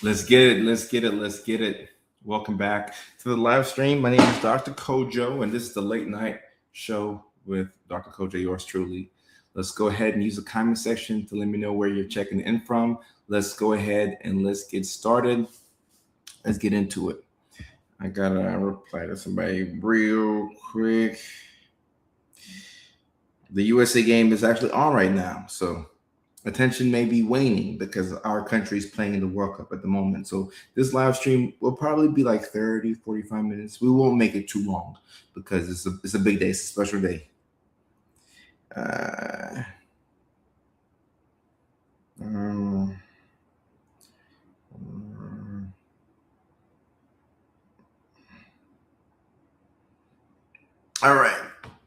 Let's get it. Let's get it. Let's get it. Welcome back to the live stream. My name is Dr. Kojo, and this is the late night show with Dr. Kojo, yours truly. Let's go ahead and use the comment section to let me know where you're checking in from. Let's go ahead and let's get started. Let's get into it. I gotta reply to somebody real quick. The USA game is actually on right now, so attention may be waning because our country is playing in the World Cup at the moment. So this live stream will probably be like 30, 45 minutes. We won't make it too long because it's a big day. It's a special day. Uh, um, all right.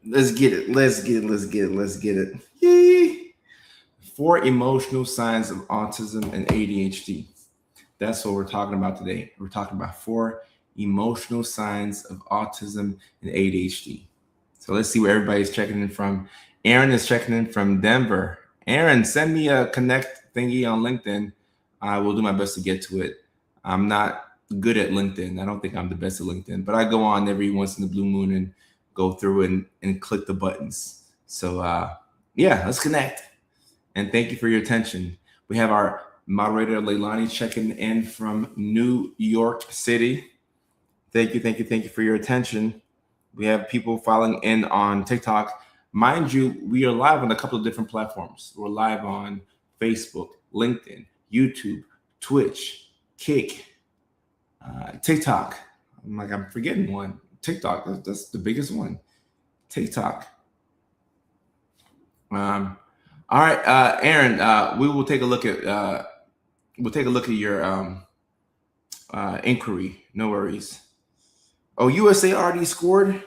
Let's get it. Let's get it. Let's get it. Let's get it. Yay. 4 emotional signs of autism and ADHD. That's what we're talking about today. We're talking about 4 emotional signs of autism and ADHD. So let's see where everybody's checking in from. Aaron is checking in from Denver. Aaron, send me a connect thingy on LinkedIn. I will do my best to get to it. I'm not good at LinkedIn. I don't think I'm the best at LinkedIn, but I go on every once in the blue moon and go through and click the buttons. So yeah, let's connect. And thank you for your attention. We have our moderator Leilani checking in from New York City. Thank you for your attention. We have people following in on TikTok. Mind you, we are live on a couple of different platforms. We're live on Facebook, LinkedIn, YouTube, Twitch, Kick, TikTok. I'm forgetting one. TikTok, that's the biggest one. TikTok. All right, Aaron. We will take a look at your inquiry. No worries. Oh, USA already scored.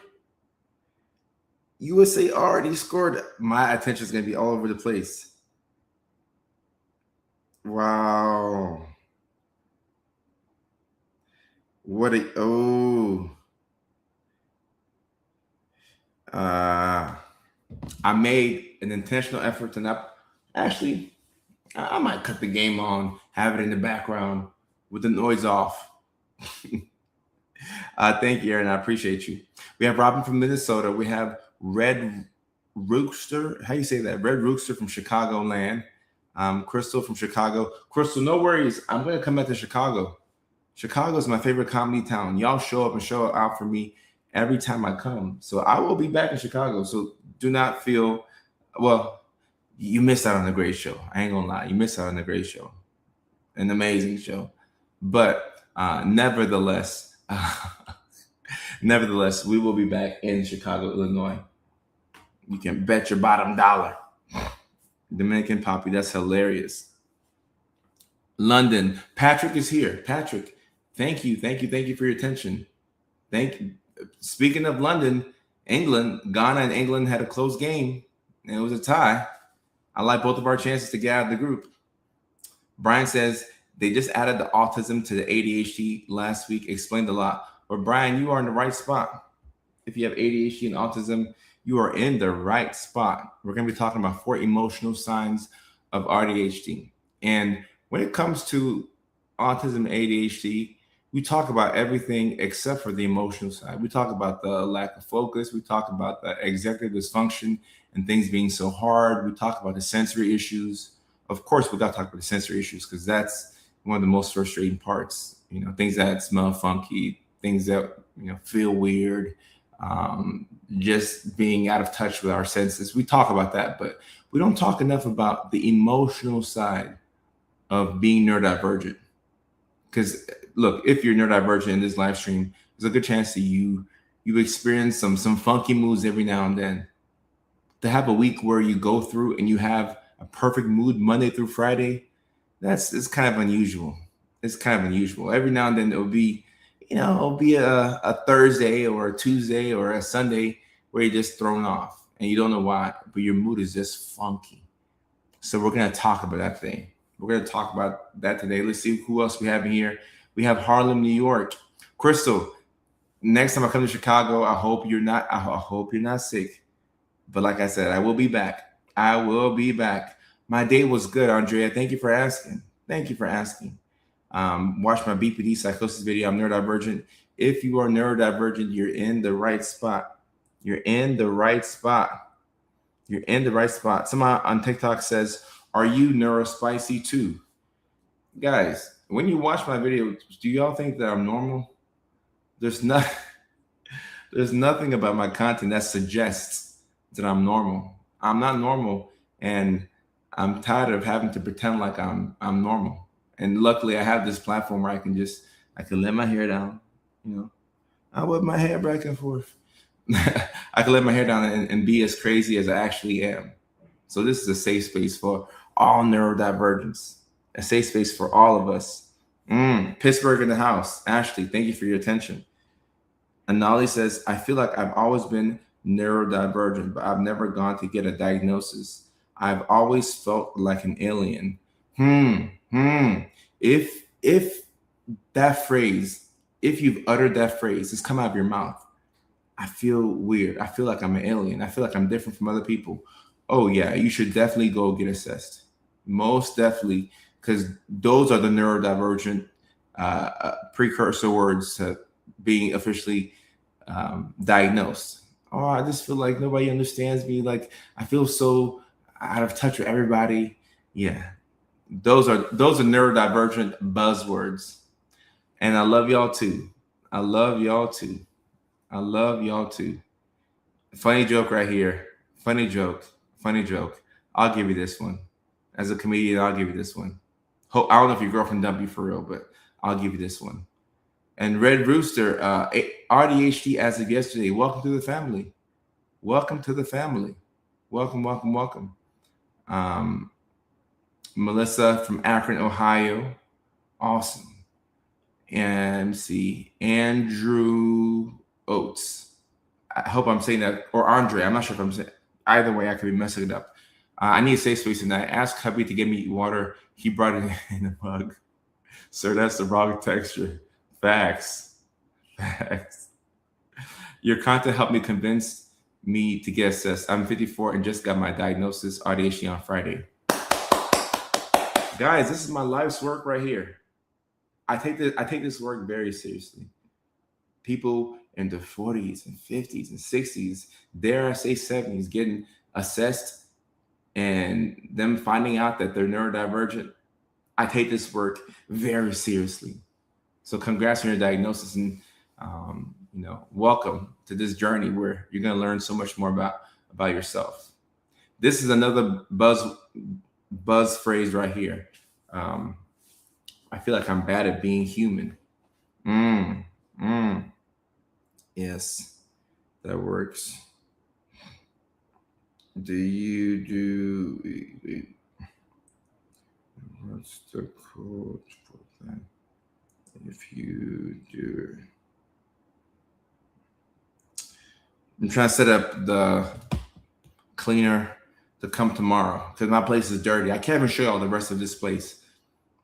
USA already scored. My attention is going to be all over the place. Wow. What a I made an intentional effort to not actually. I might cut the game on, have it in the background with the noise off. Thank you, Aaron. I appreciate you. We have Robin from Minnesota. We have Red Rooster. How you say that? Red Rooster from Chicago land. Crystal from Chicago. Crystal, no worries. I'm going to come back to Chicago. Chicago is my favorite comedy town. Y'all show up and show out for me every time I come. So I will be back in Chicago. So do not feel, well, you missed out on a great show. I ain't gonna lie. You missed out on a great show. An amazing show. But nevertheless, we will be back in Chicago, Illinois. You can bet your bottom dollar. Dominican Poppy, that's hilarious. London, Patrick is here. Patrick, thank you for your attention. Thank you. Speaking of London, England, Ghana and England had a close game, and it was a tie. I like both of our chances to get out of the group. Brian says they just added the autism to the ADHD last week. Explained a lot. But Brian, you are in the right spot. If you have ADHD and autism, you are in the right spot. We're going to be talking about 4 emotional signs of ADHD. And when it comes to autism and ADHD, we talk about everything except for the emotional side. We talk about the lack of focus. We talk about the executive dysfunction and things being so hard. We talk about the sensory issues. Of course, we got to talk about the sensory issues because that's one of the most frustrating parts. You know, things that smell funky, things that feel weird, just being out of touch with our senses. We talk about that, but we don't talk enough about the emotional side of being neurodivergent. Because look, if you're neurodivergent in this live stream, there's a good chance that you experience some funky moods every now and then. To have a week where you go through and you have a perfect mood Monday through Friday, it's kind of unusual. It's kind of unusual. Every now and then it'll be a Thursday or a Tuesday or a Sunday where you're just thrown off and you don't know why, but your mood is just funky. So we're going to talk about that thing. We're going to talk about that today. Let's see who else we have in here. We have Harlem, New York. Crystal, next time I come to Chicago, I hope you're not sick. But like I said, I will be back. My day was good, Andrea. Thank you for asking. Watch my BPD psychosis video. I'm neurodivergent. If you are neurodivergent, you're in the right spot. You're in the right spot. You're in the right spot. Someone on TikTok says, "Are you neurospicy too?" Guys, when you watch my video, do y'all think that I'm normal? There's not. There's nothing about my content that suggests that I'm normal. I'm not normal, and I'm tired of having to pretend like I'm normal. And luckily, I have this platform where I can let my hair down. You know, I whip my hair back and forth. I can let my hair down and be as crazy as I actually am. So this is a safe space for all neurodivergence, a safe space for all of us. Pittsburgh in the house. Ashley, thank you for your attention. Anali says, I feel like I've always been neurodivergent, but I've never gone to get a diagnosis. I've always felt like an alien. If that phrase, if you've uttered that phrase, it's come out of your mouth. I feel weird. I feel like I'm an alien. I feel like I'm different from other people. Oh yeah, you should definitely go get assessed. Most definitely, because those are the neurodivergent precursor words to being officially diagnosed. Oh, I just feel like nobody understands me. Like I feel so out of touch with everybody. Yeah, those are neurodivergent buzzwords. And I love y'all too. I love y'all too. I love y'all too. Funny joke right here. Funny joke. Funny joke. I'll give you this one. As a comedian, I'll give you this one. I don't know if your girlfriend dumped you for real, but I'll give you this one. And Red Rooster, AuDHD as of yesterday. Welcome to the family. Welcome to the family. Welcome, welcome, welcome. Melissa from Akron, Ohio. Awesome. And see, Andrew Oates. I hope I'm saying that, or Andre. I'm not sure if I'm saying. Either way, I could be messing it up. I need a safe space tonight. I asked hubby to get me water. He brought it in a mug. Sir, that's the wrong texture. Facts. Facts. Your content helped me convince me to get assessed. I'm 54 and just got my diagnosis, AuDHD, on Friday. Guys, this is my life's work right here. I take this work very seriously. People in the 40s and 50s and 60s, dare I say 70s, getting assessed and them finding out that they're neurodivergent. I take this work very seriously. So congrats on your diagnosis, and welcome to this journey where you're going to learn so much more about yourself. This is another buzz phrase right here. I feel like I'm bad at being human. Yes, that works. Do you do? What's the code for that? If you do, I'm trying to set up the cleaner to come tomorrow because my place is dirty. I can't even show y'all the rest of this place.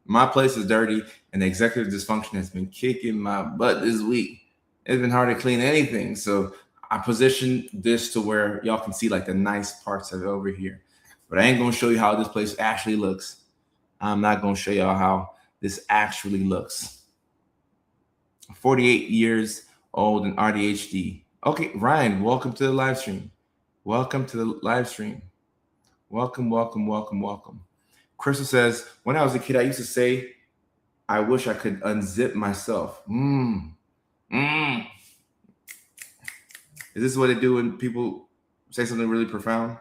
My place is dirty, and the executive dysfunction has been kicking my butt this week. It's been hard to clean anything, so I positioned this to where y'all can see like the nice parts of it over here. But I ain't gonna show you how this place actually looks. I'm not gonna show y'all how this actually looks. 48 years old and AuDHD. Okay, Ryan, welcome to the live stream. Welcome to the live stream. Welcome, welcome, welcome, welcome. Crystal says, when I was a kid, I used to say, I wish I could unzip myself. Is this what they do when people say something really profound?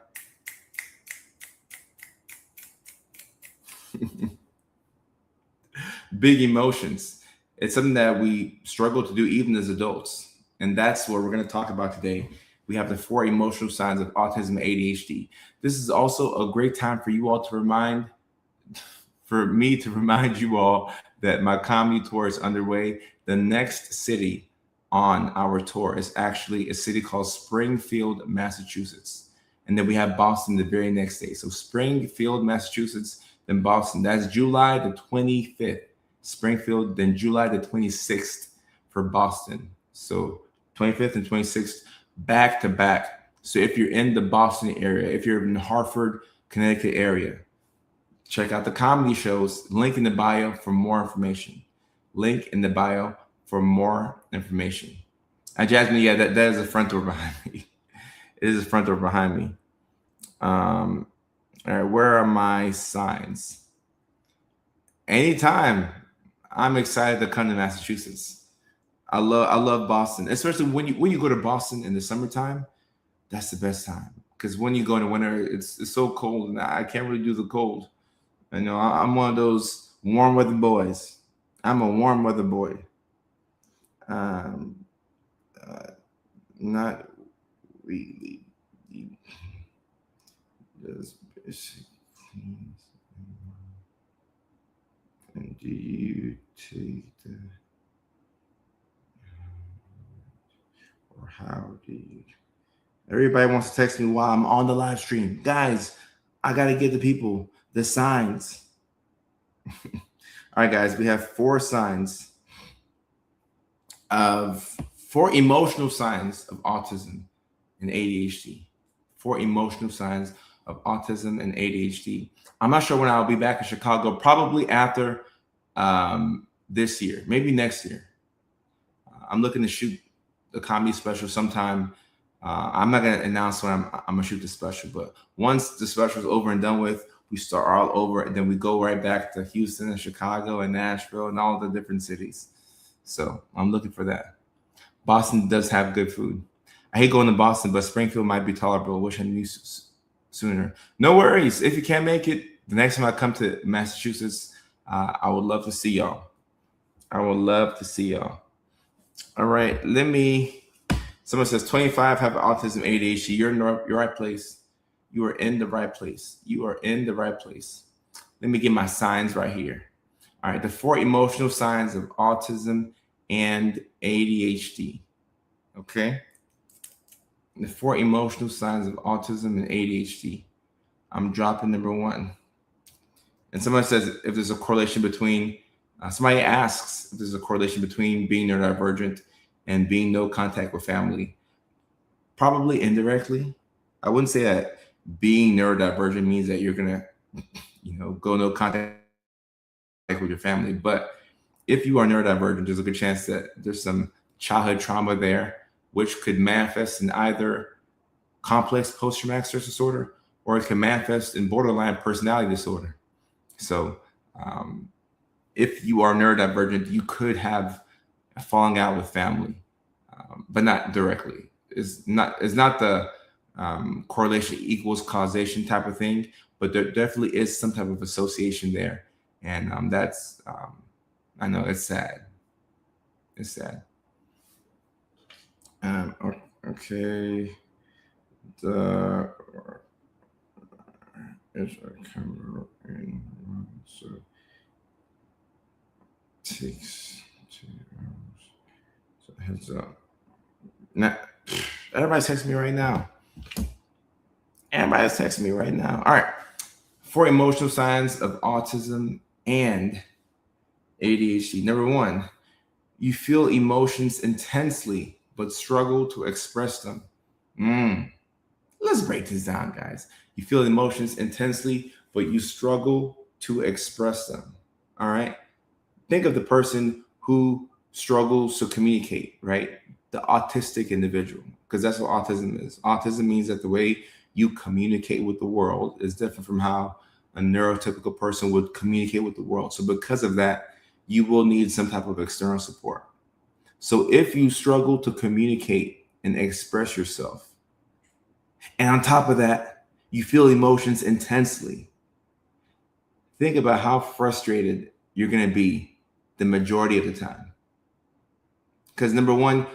Big emotions. It's something that we struggle to do even as adults. And that's what we're going to talk about today. We have the 4 emotional signs of autism and ADHD. This is also a great time for you all to remind you all that my comedy tour is underway. The next city on our tour is actually a city called Springfield, Massachusetts. And then we have Boston the very next day. So Springfield, Massachusetts, then Boston. That's July the 25th. Springfield, then July the 26th for Boston. So 25th and 26th back to back. So if you're in the Boston area, if you're in the Hartford, Connecticut area, Check out the comedy shows. Link in the bio for more information. Link in the bio for more information. Jasmine, yeah, that is a front door behind me. It is a front door behind me. All right, where are my signs? Anytime. I'm excited to come to Massachusetts. I love Boston, especially when you go to Boston in the summertime. That's the best time because when you go in the winter, it's so cold, and I can't really do the cold. I'm one of those warm weather boys. I'm a warm weather boy. Um, uh, Not really. Does basic things. And do you take the, or how do you? Everybody wants to text me while I'm on the live stream. Guys, I got to give the people the signs. All right, guys, we have four emotional signs of autism and ADHD. Four emotional signs of autism and ADHD. I'm not sure when I'll be back in Chicago, probably after this year, maybe next year. I'm looking to shoot a comedy special sometime. I'm not going to announce when I'm going to shoot the special, but once the special is over and done with, we start all over, and then we go right back to Houston and Chicago and Nashville and all the different cities. So I'm looking for that. Boston does have good food. I hate going to Boston, but Springfield might be tolerable. Wish I knew sooner. No worries. If you can't make it, the next time I come to Massachusetts, I would love to see y'all. I would love to see y'all. All right. Someone says 25 have autism, ADHD. You're in the right place. You are in the right place. You are in the right place. Let me get my signs right here. All right. The four emotional signs of autism and ADHD. Okay. The four emotional signs of autism and ADHD. I'm dropping number one. And somebody says if there's a correlation between, somebody asks if there's a correlation between being neurodivergent and being no contact with family. Probably indirectly. I wouldn't say that being neurodivergent means that you're going to, go no contact with your family. But if you are neurodivergent, there's a good chance that there's some childhood trauma there, which could manifest in either complex post-traumatic stress disorder, or it can manifest in borderline personality disorder. So if you are neurodivergent, you could have a falling out with family, but not directly. It's not the correlation equals causation type of thing, but there definitely is some type of association there. And that's, I know it's sad. It's sad. Okay. Is a camera in so takes 2 hours. So heads up. Now, everybody's texting me right now. Everybody's texting me right now. All right. 4 emotional signs of autism and ADHD. Number 1, you feel emotions intensely but struggle to express them. Let's break this down, guys. You feel emotions intensely, but you struggle to express them. All right. Think of the person who struggles to communicate, right? The autistic individual, because that's what autism is. Autism means that the way you communicate with the world is different from how a neurotypical person would communicate with the world. So because of that, you will need some type of external support. So if you struggle to communicate and express yourself, and on top of that, you feel emotions intensely, think about how frustrated you're going to be the majority of the time. Because number 1,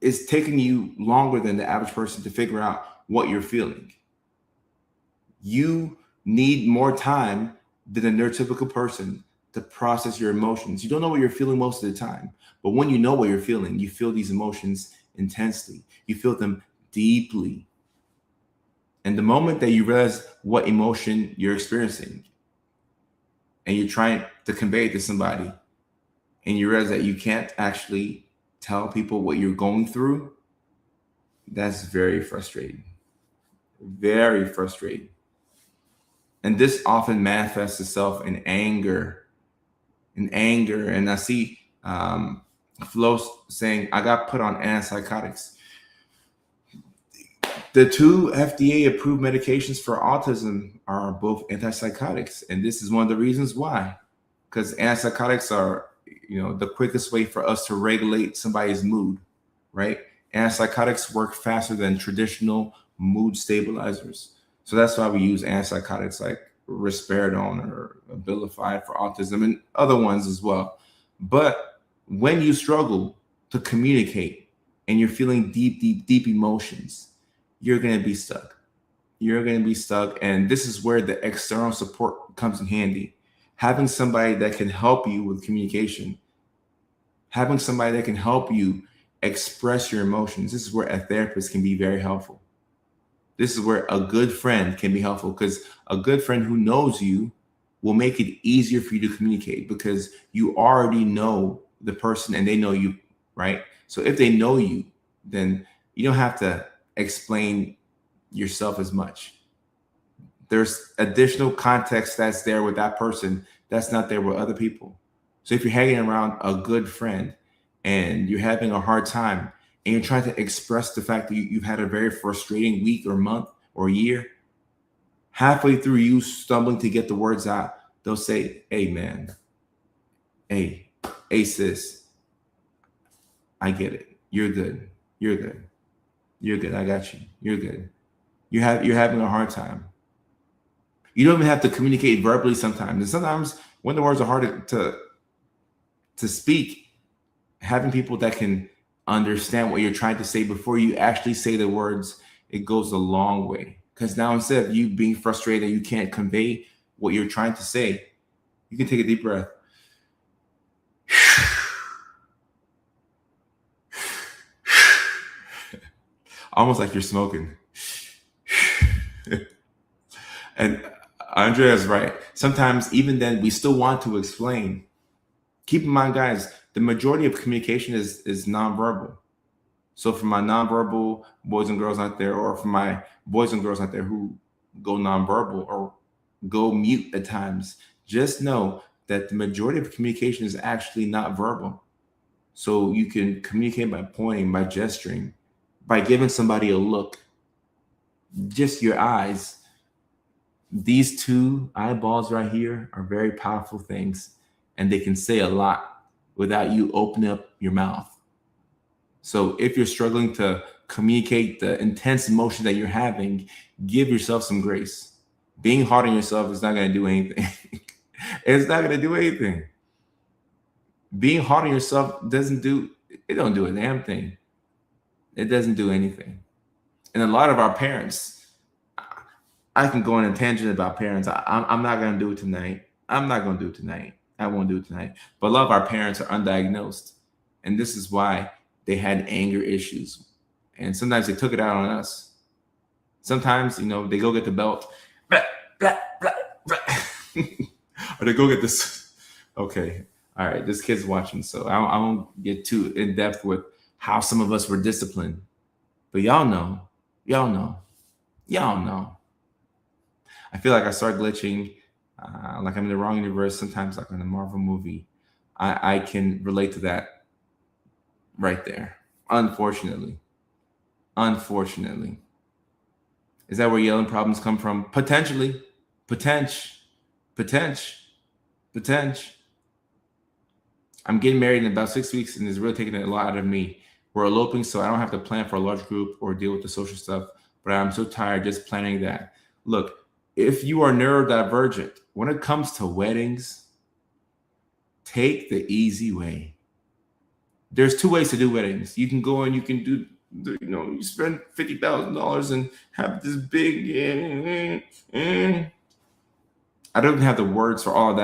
it's taking you longer than the average person to figure out what you're feeling. You need more time than a neurotypical person to process your emotions. You don't know what you're feeling most of the time, but when you know what you're feeling, you feel these emotions intensely. You feel them deeply. And the moment that you realize what emotion you're experiencing and you're trying to convey it to somebody, and you realize that you can't actually tell people what you're going through, that's very frustrating. Very frustrating. And this often manifests itself in anger. And I see Flo saying, I got put on antipsychotics. The two FDA approved medications for autism are both antipsychotics. And this is one of the reasons why. Because antipsychotics are, the quickest way for us to regulate somebody's mood, right? Antipsychotics work faster than traditional mood stabilizers. So that's why we use antipsychotics like risperidone or Abilify for autism and other ones as well. But when you struggle to communicate and you're feeling deep emotions, you're going to be stuck. You're going to be stuck. And this is where the external support comes in handy. Having somebody that can help you with communication, having somebody that can help you express your emotions. This is where a therapist can be very helpful. This is where a good friend can be helpful, because a good friend who knows you will make it easier for you to communicate because you already know the person and they know you, right? So if they know you, then you don't have to explain yourself as much. There's additional context that's there with that person that's not there with other people. So if you're hanging around a good friend and you're having a hard time and you're trying to express the fact that you've had a very frustrating week or month or year, halfway through you stumbling to get the words out, they'll say, hey man, hey sis, I get it. You're good. I got you. You're good. You're having a hard time. You don't even have to communicate verbally sometimes. And sometimes when the words are hard to speak, having people that can understand what you're trying to say before you actually say the words, it goes a long way. Because now instead of you being frustrated and you can't convey what you're trying to say, you can take a deep breath. Almost like you're smoking. And Andrea's right. Sometimes even then we still want to explain. Keep in mind, guys, the majority of communication is nonverbal. So for my nonverbal boys and girls out there, or for my boys and girls out there who go nonverbal or go mute at times, just know that the majority of communication is actually not verbal. So you can communicate by pointing, by gesturing, by giving somebody a look, just your eyes. These two eyeballs right here are very powerful things, and they can say a lot without you opening up your mouth. So if you're struggling to communicate the intense emotion that you're having, give yourself some grace. Being hard on yourself is not going to do anything. It's not going to do anything. Being hard on yourself don't do a damn thing. It doesn't do anything. And a lot of our parents, I can go on a tangent about parents. I'm not going to do it tonight. I won't do it tonight. But a lot of our parents are undiagnosed. And this is why they had anger issues. And sometimes they took it out on us. Sometimes, they go get the belt. Blah, blah, blah, blah. Or they go get this. Okay. All right. This kid's watching. So I won't get too in depth with how some of us were disciplined. But y'all know. I feel like I start glitching, like I'm in the wrong universe. Sometimes, like in a Marvel movie, I can relate to that right there. Unfortunately. Is that where yelling problems come from? Potentially. I'm getting married in about 6 weeks, and it's really taking a lot out of me. We're eloping, so I don't have to plan for a large group or deal with the social stuff, but I'm so tired just planning that. Look, if you are neurodivergent, when it comes to weddings, take the easy way. There's two ways to do weddings. You can go and you can do, you spend $50,000 and have this big, I don't even have the words for all of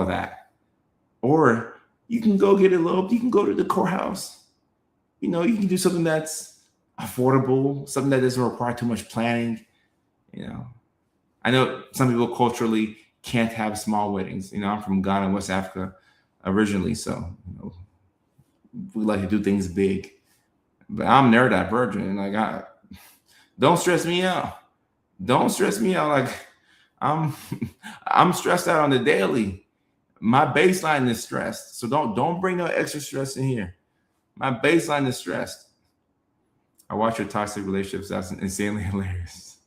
that. Or you can go get eloped. You can go to the courthouse. You can do something that's affordable, something that doesn't require too much planning. I know some people culturally can't have small weddings. I'm from Ghana, West Africa originally, so we like to do things big. But I'm neurodivergent, and don't stress me out. Don't stress me out. Like I'm I'm stressed out on the daily. My baseline is stressed. So don't bring no extra stress in here. My baseline is stressed. I watch your toxic relationships. That's insanely hilarious.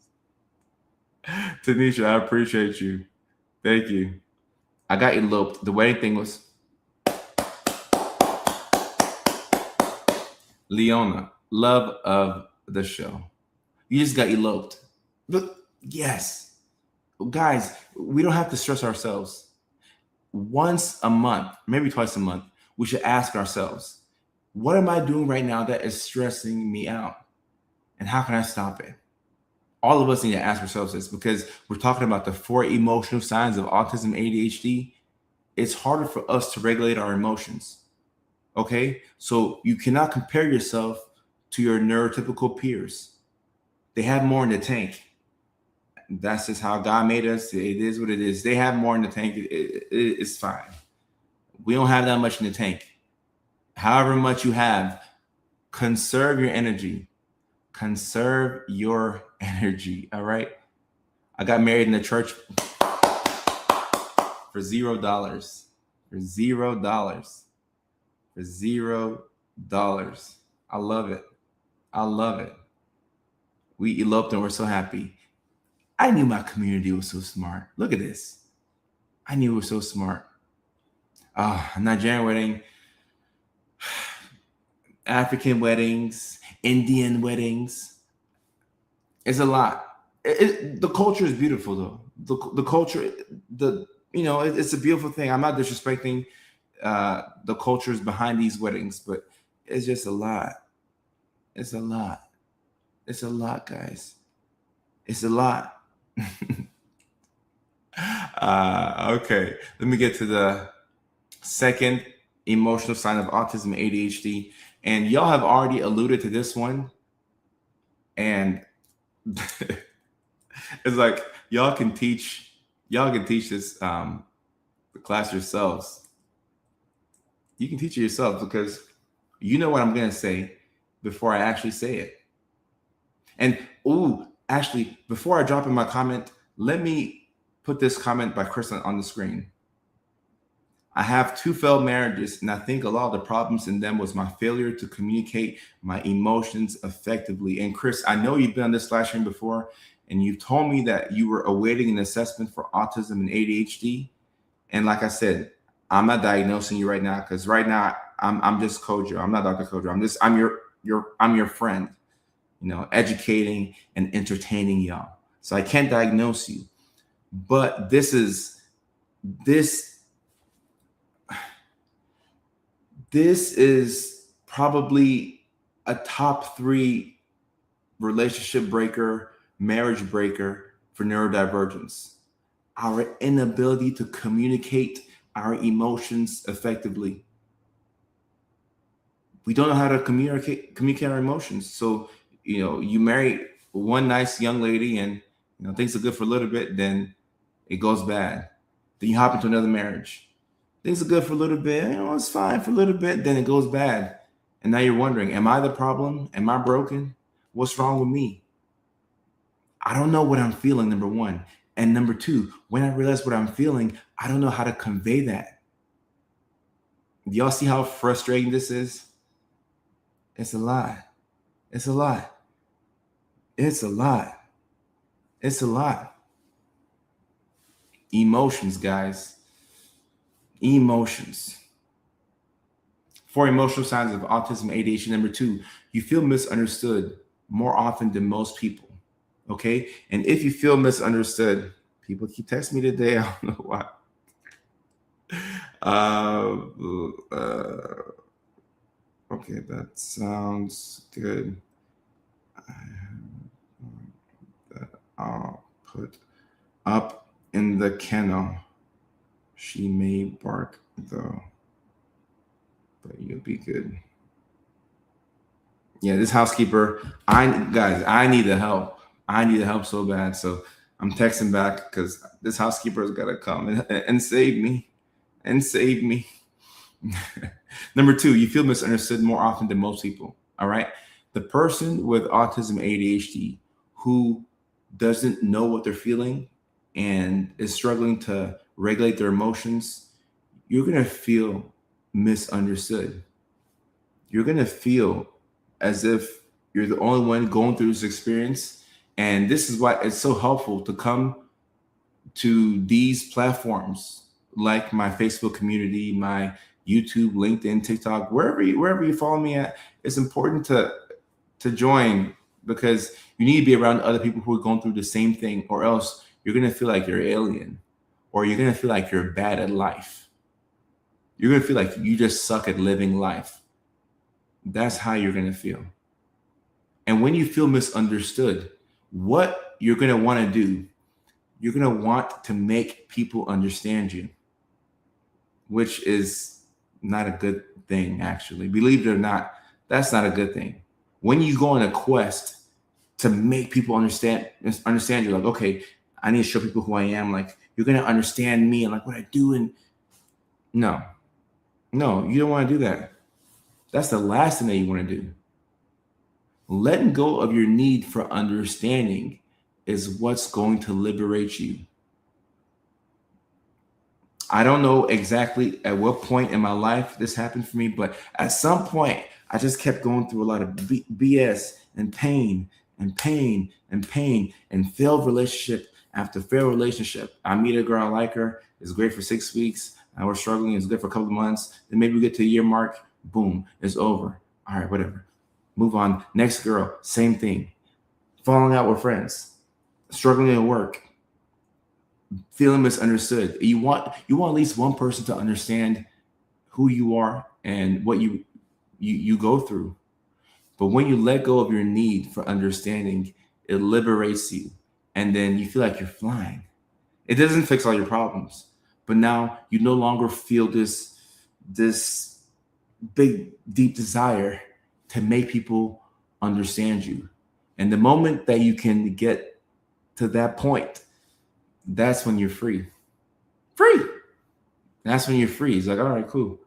Tanisha, I appreciate you. Thank you. I got eloped. The wedding thing was Leona, love of the show. You just got eloped. Look, yes. Guys, we don't have to stress ourselves. Once a month, maybe twice a month, we should ask ourselves, what am I doing right now that is stressing me out? And how can I stop it? All of us need to ask ourselves this because we're talking about the 4 emotional signs of autism ADHD. It's harder for us to regulate our emotions. Okay? So you cannot compare yourself to your neurotypical peers. They have more in the tank. That's just how God made us. It is what it is. They have more in the tank. It's fine. We don't have that much in the tank. However much you have, conserve your energy. Conserve your energy. All right. I got married in the church for $0. For $0. For $0. I love it. I love it. We eloped and we're so happy. I knew my community was so smart. Look at this. I knew it was so smart. Nigerian wedding, African weddings, Indian weddings. It's a lot. The culture is beautiful though. The culture, it's a beautiful thing. I'm not disrespecting the cultures behind these weddings, but it's just a lot. It's a lot. It's a lot, guys. It's a lot. Okay, let me get to the second emotional sign of autism ADHD. And y'all have already alluded to this one. And it's like y'all can teach this the class yourselves. You can teach it yourself because you know what I'm gonna say before I actually say it. And actually, before I drop in my comment, let me put this comment by Chris on the screen. I have 2 failed marriages, and I think a lot of the problems in them was my failure to communicate my emotions effectively. And Chris, I know you've been on this live stream before, and you've told me that you were awaiting an assessment for autism and ADHD. And like I said, I'm not diagnosing you right now because right now I'm just Kojo. I'm not Dr. Kojo. I'm your friend, educating and entertaining y'all. So I can't diagnose you, but this is probably a top 3 relationship breaker, marriage breaker for neurodivergence. Our inability to communicate our emotions effectively. We don't know how to communicate our emotions. So, you marry one nice young lady and things are good for a little bit, then it goes bad. Then you hop into another marriage. Things are good for a little bit, it's fine for a little bit, then it goes bad. And now you're wondering, am I the problem? Am I broken? What's wrong with me? I don't know what I'm feeling, number 1. And number 2, when I realize what I'm feeling, I don't know how to convey that. Do y'all see how frustrating this is? It's a lot. It's a lot. It's a lot. It's a lot. Emotions, guys. Emotions. 4 emotional signs of autism ADHD. Number 2, you feel misunderstood more often than most people. Okay? And if you feel misunderstood, people keep texting me today. I don't know why. Okay, that sounds good. I'll put up in the kennel. She may bark though, but you'll be good. Yeah, this housekeeper, I need the help. I need the help so bad. So I'm texting back because this housekeeper's got to come and save me. And save me. Number 2, you feel misunderstood more often than most people. All right. The person with autism ADHD who doesn't know what they're feeling and is struggling to regulate their emotions, you're going to feel misunderstood. You're going to feel as if you're the only one going through this experience. And this is why it's so helpful to come to these platforms like my Facebook community, my YouTube, LinkedIn, TikTok, wherever you follow me at. It's important to join, because you need to be around other people who are going through the same thing, or else you're going to feel like you're alien, or you're going to feel like you're bad at life. You're going to feel like you just suck at living life. That's how you're going to feel. And when you feel misunderstood, what you're going to want to do, you're going to want to make people understand you, which is not a good thing, actually. Believe it or not, that's not a good thing. When you go on a quest to make people understand you, like, okay, I need to show people who I am. Like, you're going to understand me and like what I do. And no, you don't want to do that. That's the last thing that you want to do. Letting go of your need for understanding is what's going to liberate you. I don't know exactly at what point in my life this happened for me, but at some point, I just kept going through a lot of BS and pain and pain and pain and failed relationship after failed relationship. I meet a girl, I like her. It's great for 6 weeks. And we're struggling. It's good for a couple of months. Then maybe we get to a year mark. Boom, it's over. All right, whatever. Move on. Next girl, same thing. Falling out with friends. Struggling at work. Feeling misunderstood. You want at least one person to understand who you are and what you go through. But when you let go of your need for understanding, it liberates you. And then you feel like you're flying. It doesn't fix all your problems, but now you no longer feel this big, deep desire to make people understand you. And the moment that you can get to that point, that's when you're free. That's when you're free. It's like, all right, cool.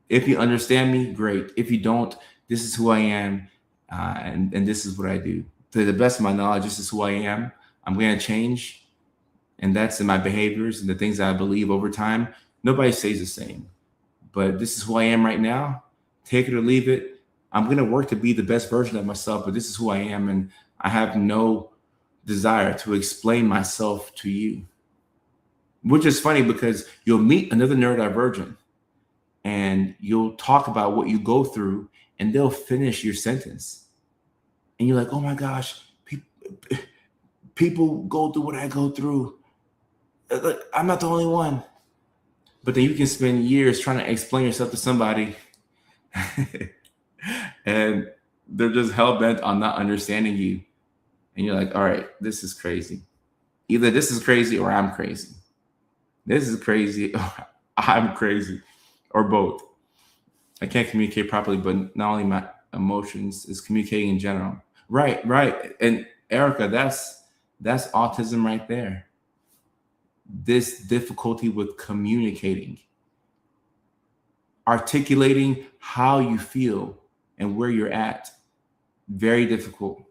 If you understand me, great. If you don't, this is who I am, and this is what I do. To the best of my knowledge, this is who I am. I'm going to change, and that's in my behaviors and the things that I believe over time. Nobody stays the same, but this is who I am right now. Take it or leave it. I'm going to work to be the best version of myself, but this is who I am, and I have no desire to explain myself to you. Which is funny, because you'll meet another neurodivergent and you'll talk about what you go through, and they'll finish your sentence. And you're like, oh my gosh, people go through what I go through. I'm not the only one. But then you can spend years trying to explain yourself to somebody and they're just hell-bent on not understanding you. And you're like, all right, this is crazy. Either this is crazy or I'm crazy. This is crazy or I'm crazy, or both. I can't communicate properly, but not only my emotions, is communicating in general. Right. And Erica, that's autism right there. This difficulty with communicating, articulating how you feel and where you're at. Very difficult.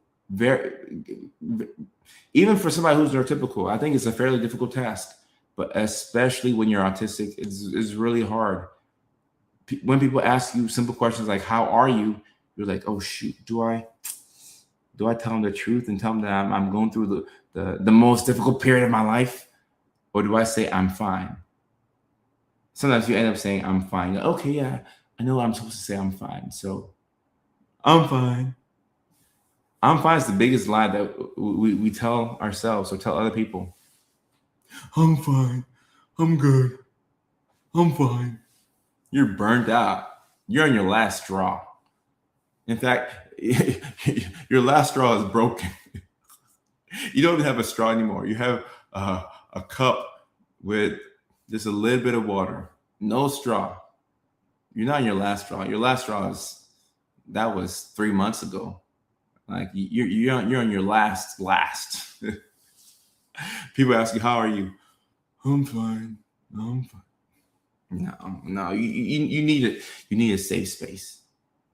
Even for somebody who's neurotypical, I think it's a fairly difficult task. But especially when you're autistic, it's really hard. When people ask you simple questions like, how are you? You're like, oh shoot, do I tell them the truth and tell them that I'm going through the most difficult period of my life? Or do I say I'm fine? Sometimes you end up saying I'm fine. Like, okay, yeah, I know I'm supposed to say I'm fine. So I'm fine. I'm fine is the biggest lie that we tell ourselves or tell other people. I'm fine. I'm good. I'm fine. You're burned out. You're on your last straw. In fact, your last straw is broken. You don't even have a straw anymore. You have a cup with just a little bit of water. No straw. You're not on your last straw. Your last straw that was 3 months ago. Like you're on your last. People ask you, how are you? I'm fine. No. You need it. You need a safe space.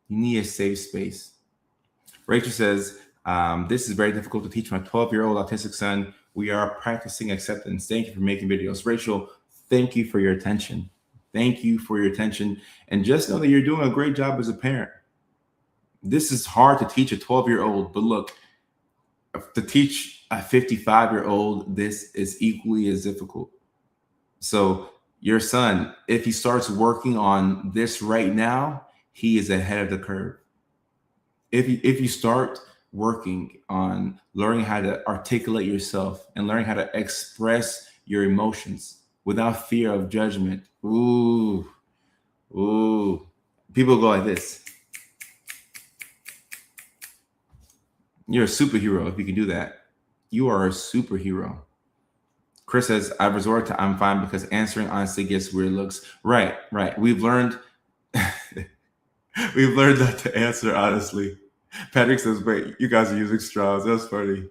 You need a safe space. Rachel says, This is very difficult to teach my 12-year-old autistic son. We are practicing acceptance. Thank you for making videos. Rachel, thank you for your attention. Thank you for your attention. And just know that you're doing a great job as a parent. This is hard to teach a 12-year-old, but look, to teach a 55-year-old, this is equally as difficult. So your son, if he starts working on this right now, he is ahead of the curve. If you start working on learning how to articulate yourself and learning how to express your emotions without fear of judgment, ooh, people go like this. You're a superhero if you can do that. You are a superhero. Chris says, I resort to I'm fine because answering honestly gets weird looks. Right. We've learned not to answer honestly. Patrick says, wait, you guys are using straws. That's funny.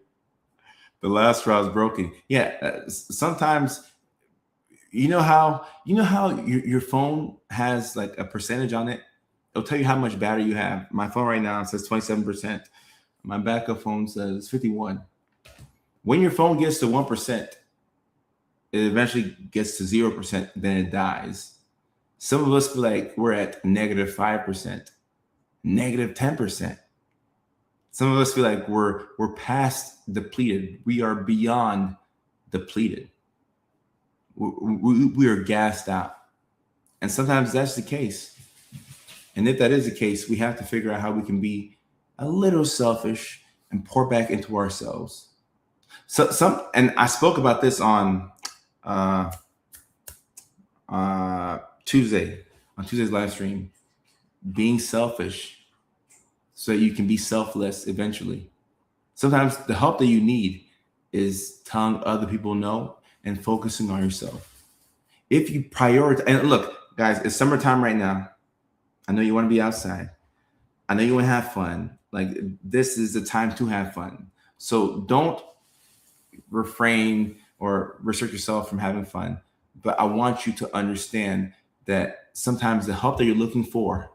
The last straw is broken. Yeah. Sometimes you know how your phone has like a percentage on it. It'll tell you how much battery you have. My phone right now says 27%. My backup phone says 51. When your phone gets to 1%, it eventually gets to 0%, then it dies. Some of us feel like we're at -5%, -10%. Some of us feel like we're past depleted. We are beyond depleted. We are gassed out. And sometimes that's the case. And if that is the case, we have to figure out how we can be a little selfish and pour back into ourselves. And I spoke about this on Tuesday's live stream, being selfish so that you can be selfless eventually. Sometimes the help that you need is telling other people no and focusing on yourself. If you prioritize, and look, guys, it's summertime right now. I know you want to be outside. I know you want to have fun. Like, this is the time to have fun. So don't refrain or restrict yourself from having fun. But I want you to understand that sometimes the help that you're looking for,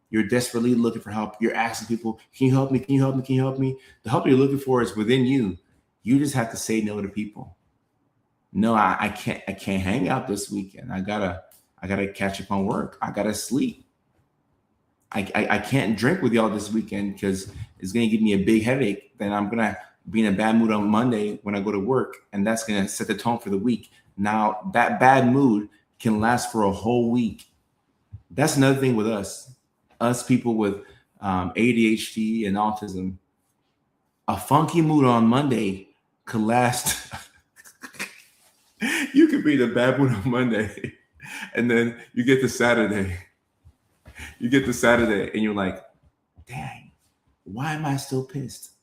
you're desperately looking for help. You're asking people, can you help me? Can you help me? Can you help me? The help you're looking for is within you. You just have to say no to people. No, I can't hang out this weekend. I gotta catch up on work. I gotta sleep. I can't drink with y'all this weekend because it's gonna give me a big headache. Then I'm gonna be in a bad mood on Monday when I go to work, and that's gonna set the tone for the week. Now that bad mood can last for a whole week. That's another thing with us people with ADHD and autism. A funky mood on Monday could last. You could be in a bad mood on Monday, and then you get to Saturday. And you're like, dang, why am I still pissed?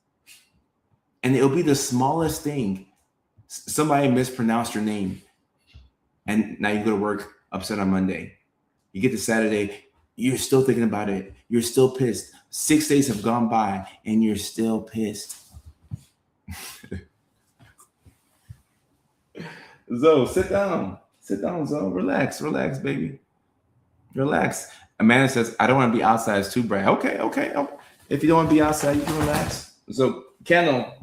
And it'll be the smallest thing. Somebody mispronounced your name, and now you go to work upset on Monday. You get to Saturday, you're still thinking about it. You're still pissed. 6 days have gone by, and you're still pissed. Zoe, sit down. Sit down, Zoe. Relax, baby. Relax. Amanda says, I don't want to be outside. It's too bright. Okay. If you don't want to be outside, you can relax. So, kennel.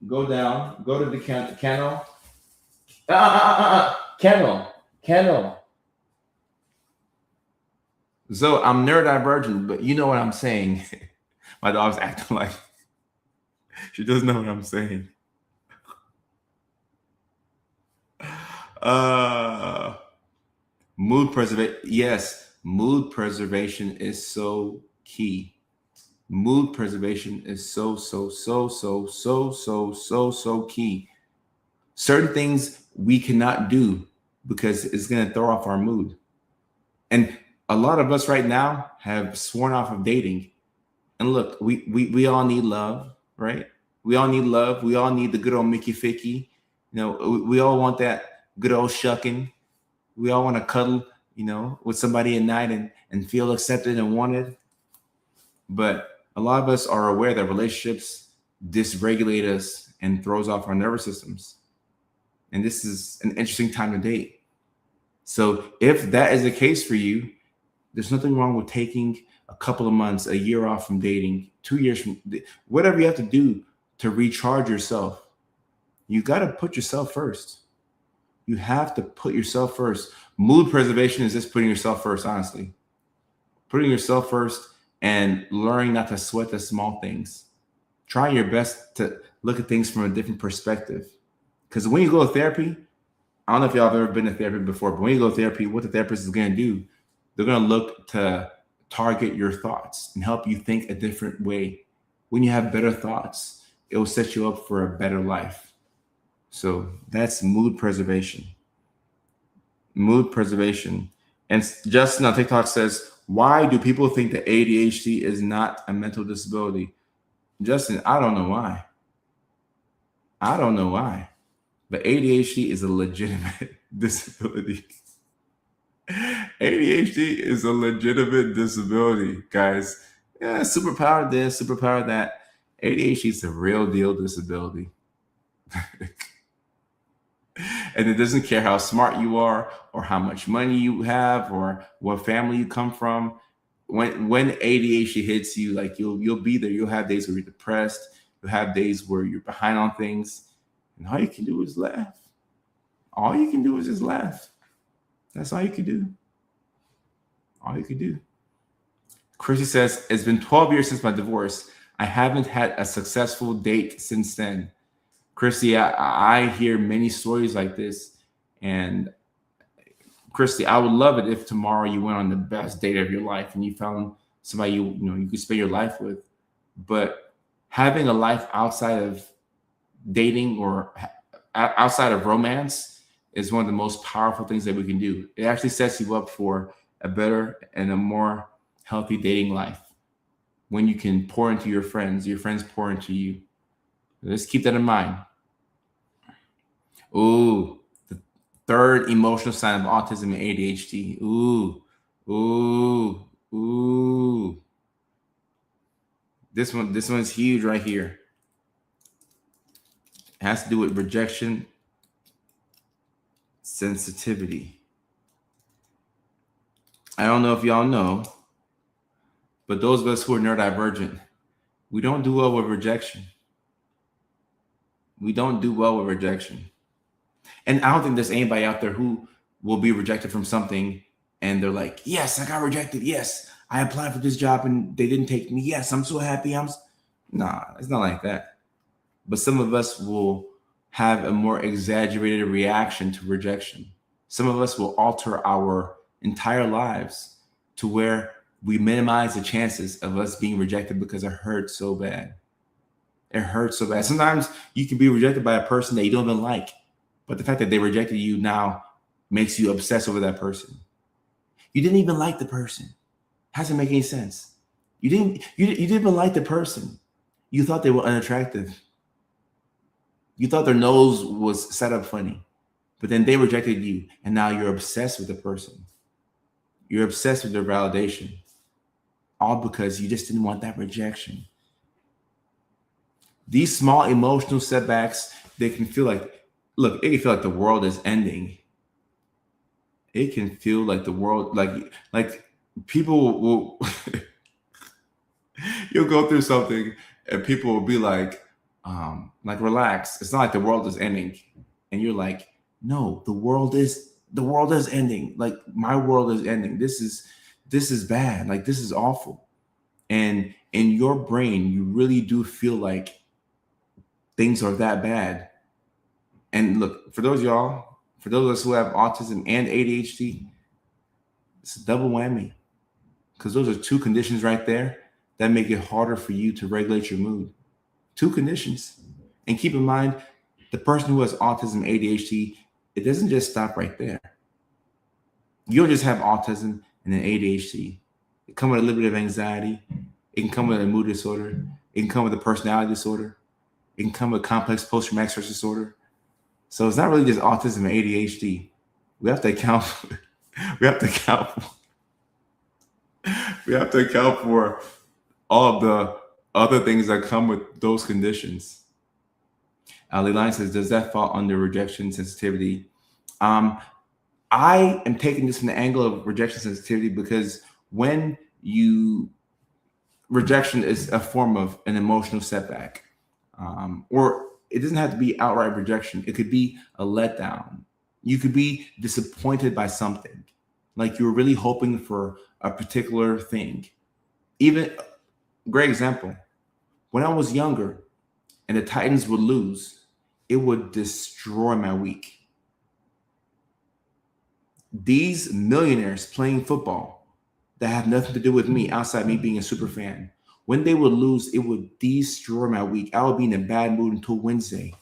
Go down. Go to the kennel. Kennel. So, I'm neurodivergent, but you know what I'm saying. My dog's acting like she doesn't know what I'm saying. Mood preservation. Yes, mood preservation is so key. Mood preservation is so key. Certain things we cannot do because it's going to throw off our mood. And a lot of us right now have sworn off of dating. And look, we all need love, right? We all need love. We all need the good old Mickey Ficky. You know, we all want that good old shucking. We all want to cuddle, with somebody at night and feel accepted and wanted. But a lot of us are aware that relationships dysregulate us and throws off our nervous systems. And this is an interesting time to date. So if that is the case for you, there's nothing wrong with taking a couple of months, a year off from dating, 2 years from whatever you have to do to recharge yourself. You got to put yourself first. You have to put yourself first. Mood preservation is just putting yourself first, honestly. Putting yourself first and learning not to sweat the small things. Trying your best to look at things from a different perspective. Because when you go to therapy, I don't know if y'all have ever been to therapy before, but when you go to therapy, what the therapist is going to do, they're going to look to target your thoughts and help you think a different way. When you have better thoughts, it will set you up for a better life. So that's mood preservation. Mood preservation. And Justin on TikTok says, why do people think that ADHD is not a mental disability? Justin, I don't know why. I don't know why. But ADHD is a legitimate disability. ADHD is a legitimate disability, guys. Yeah, superpower this, superpower that. ADHD is a real deal disability. And it doesn't care how smart you are or how much money you have or what family you come from. When ADHD hits you, like you'll be there. You'll have days where you're depressed. You'll have days where you're behind on things. And all you can do is laugh. All you can do is just laugh. That's all you can do. All you can do. Chrissy says, it's been 12 years since my divorce. I haven't had a successful date since then. Christy, I hear many stories like this. And Christy, I would love it if tomorrow you went on the best date of your life and you found somebody you could spend your life with. But having a life outside of dating or outside of romance is one of the most powerful things that we can do. It actually sets you up for a better and a more healthy dating life when you can pour into your friends pour into you. Let's keep that in mind. Ooh, the third emotional sign of autism and ADHD. Ooh. This one's huge right here. It has to do with rejection sensitivity. I don't know if y'all know, but those of us who are neurodivergent, we don't do well with rejection. We don't do well with rejection. And I don't think there's anybody out there who will be rejected from something and they're like, yes, I got rejected. Yes, I applied for this job and they didn't take me. Yes, I'm so happy. Nah, it's not like that. But some of us will have a more exaggerated reaction to rejection. Some of us will alter our entire lives to where we minimize the chances of us being rejected because it hurts so bad. It hurts so bad. Sometimes you can be rejected by a person that you don't even like, but the fact that they rejected you now makes you obsess over that person. You didn't even like the person. Hasn't make any sense. You didn't even like the person. You thought they were unattractive. You thought their nose was set up funny, but then they rejected you, and now you're obsessed with the person. You're obsessed with their validation, all because you just didn't want that rejection. These small emotional setbacks, they can feel like, it can feel like the world is ending. It can feel like the world, like people will, you'll go through something and people will be like, relax. It's not like the world is ending. And you're like, no, the world is ending. Like my world is ending. This is bad. Like this is awful. And in your brain, you really do feel like things are that bad. And look, for those of us who have autism and ADHD, it's a double whammy. Because those are two conditions right there that make it harder for you to regulate your mood. Two conditions. And keep in mind, the person who has autism, ADHD, it doesn't just stop right there. You don't just have autism and then ADHD. It can come with a little bit of anxiety. It can come with a mood disorder. It can come with a personality disorder. It can come with complex post-traumatic stress disorder. So it's not really just autism and ADHD. We have to account for all of the other things that come with those conditions. Leline says, does that fall under rejection sensitivity? I am taking this from the angle of rejection sensitivity because when you rejection is a form of an emotional setback, or it doesn't have to be outright rejection. It could be a letdown. You could be disappointed by something, like you were really hoping for a particular thing. Even great example, when I was younger and the Titans would lose, it would destroy my week. These millionaires playing football that have nothing to do with me outside me being a super fan, when they would lose, it would destroy my week. I would be in a bad mood until Wednesday.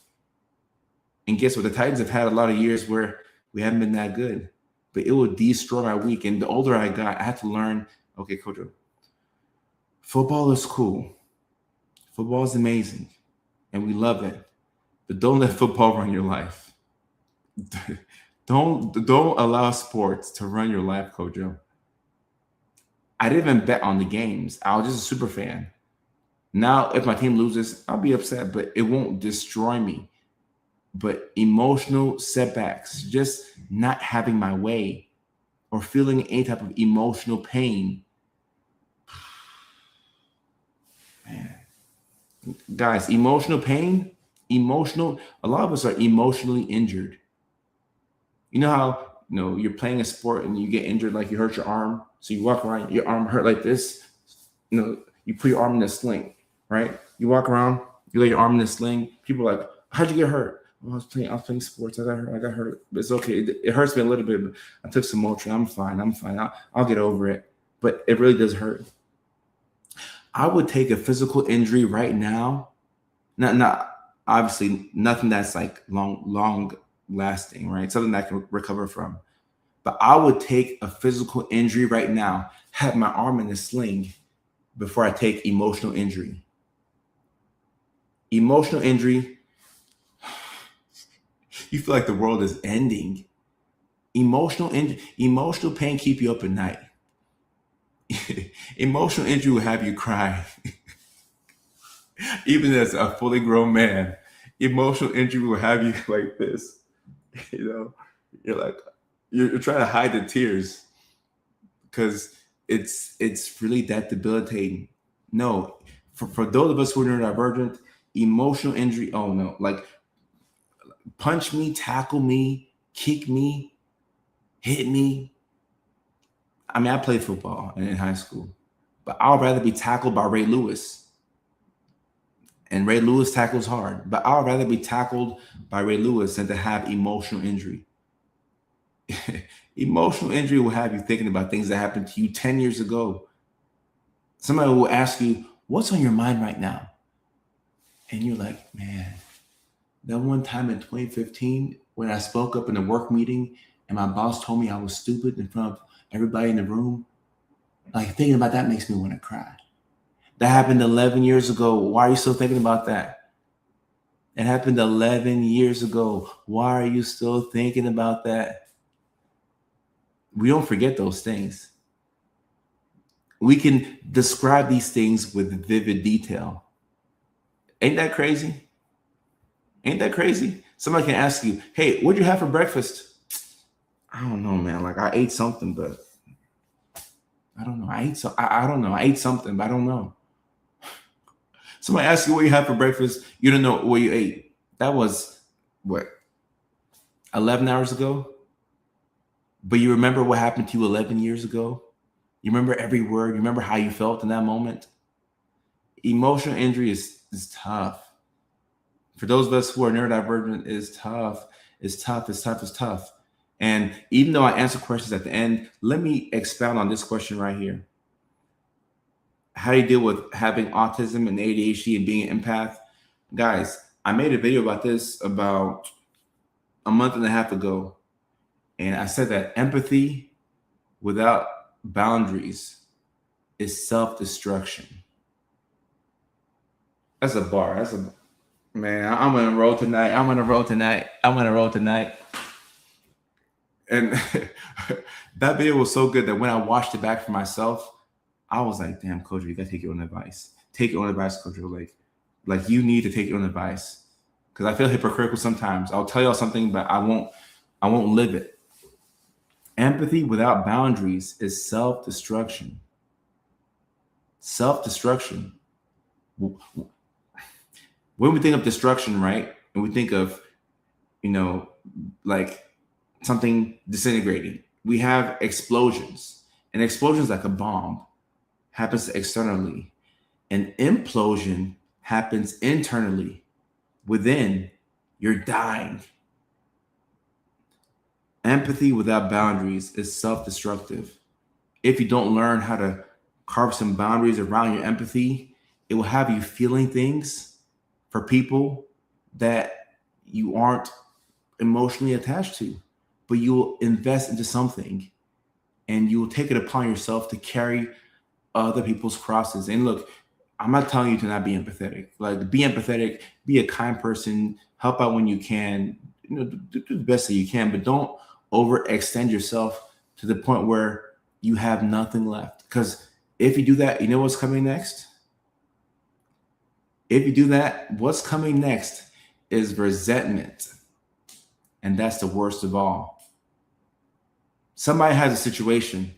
And guess what? The Titans have had a lot of years where we haven't been that good, but it would destroy my week. And the older I got, I had to learn, okay, Coach, football is cool. Football is amazing, and we love it. But don't let football run your life. Don't allow sports to run your life, Kojo. I didn't even bet on the games. I was just a super fan. Now, if my team loses, I'll be upset, but it won't destroy me. But emotional setbacks, just not having my way or feeling any type of emotional pain. Man. Guys, emotional pain, a lot of us are emotionally injured. You know how you're playing a sport and you get injured, like you hurt your arm, so you walk around, your arm hurt like this. You put your arm in a sling, right? You walk around, you lay your arm in a sling. People are like, "How'd you get hurt?" "Oh, I was playing sports. I got hurt. But it's okay. It hurts me a little bit, but I took some Motrin. I'm fine. I'll get over it." But it really does hurt. I would take a physical injury right now. Not obviously nothing that's like long lasting, right? Something that I can recover from. But I would take a physical injury right now, have my arm in a sling before I take emotional injury. Emotional injury, you feel like the world is ending. Emotional pain keep you up at night. Emotional injury will have you cry. Even as a fully grown man, emotional injury will have you like this. You're like, you're trying to hide the tears because it's really that debilitating. No, for those of us who are neurodivergent, emotional injury, oh no, like punch me, tackle me, kick me, hit me. I mean, I played football in high school, but I'd rather be tackled by Ray Lewis. And Ray Lewis tackles hard, but I'd rather be tackled by Ray Lewis than to have emotional injury. Emotional injury will have you thinking about things that happened to you 10 years ago. Somebody will ask you, "What's on your mind right now?" And you're like, "Man, that one time in 2015 when I spoke up in a work meeting and my boss told me I was stupid in front of everybody in the room, like thinking about that makes me want to cry. That happened 11 years ago. Why are you still thinking about that? It happened 11 years ago. Why are you still thinking about that?" We don't forget those things. We can describe these things with vivid detail. Ain't that crazy? Ain't that crazy? Somebody can ask you, "Hey, what'd you have for breakfast?" "I don't know, man. Like I ate something, but I don't know. I don't know. I ate something, but I don't know." Somebody asks you what you had for breakfast, you don't know what you ate. That was what, 11 hours ago? But you remember what happened to you 11 years ago? You remember every word. You remember how you felt in that moment. Emotional injury is tough. For those of us who are neurodivergent, it's tough. It's tough. And even though I answer questions at the end, let me expound on this question right here. How do you deal with having autism and ADHD and being an empath? Guys, I made a video about this about a month and a half ago. And I said that empathy without boundaries is self-destruction. That's a bar. Man, I'm on a roll tonight. And that video was so good that when I watched it back for myself, I was like, "Damn, Coach, you gotta take your own advice. Take your own advice, Coach. Like you need to take your own advice." Because I feel hypocritical sometimes. I'll tell y'all something, but I won't live it. Empathy without boundaries is self-destruction. Self-destruction. When we think of destruction, right, and we think of, like something disintegrating, we have explosions. And explosions, like a bomb, happens externally. An implosion happens internally. Within, you're dying. Empathy without boundaries is self-destructive. If you don't learn how to carve some boundaries around your empathy, it will have you feeling things for people that you aren't emotionally attached to, but you will invest into something and you will take it upon yourself to carry other people's crosses. And look, I'm not telling you to not be empathetic. Like, be empathetic, be a kind person, help out when you can, do the best that you can, but don't overextend yourself to the point where you have nothing left. Because if you do that, you know what's coming next? If you do that, what's coming next is resentment. And that's the worst of all. Somebody has a situation,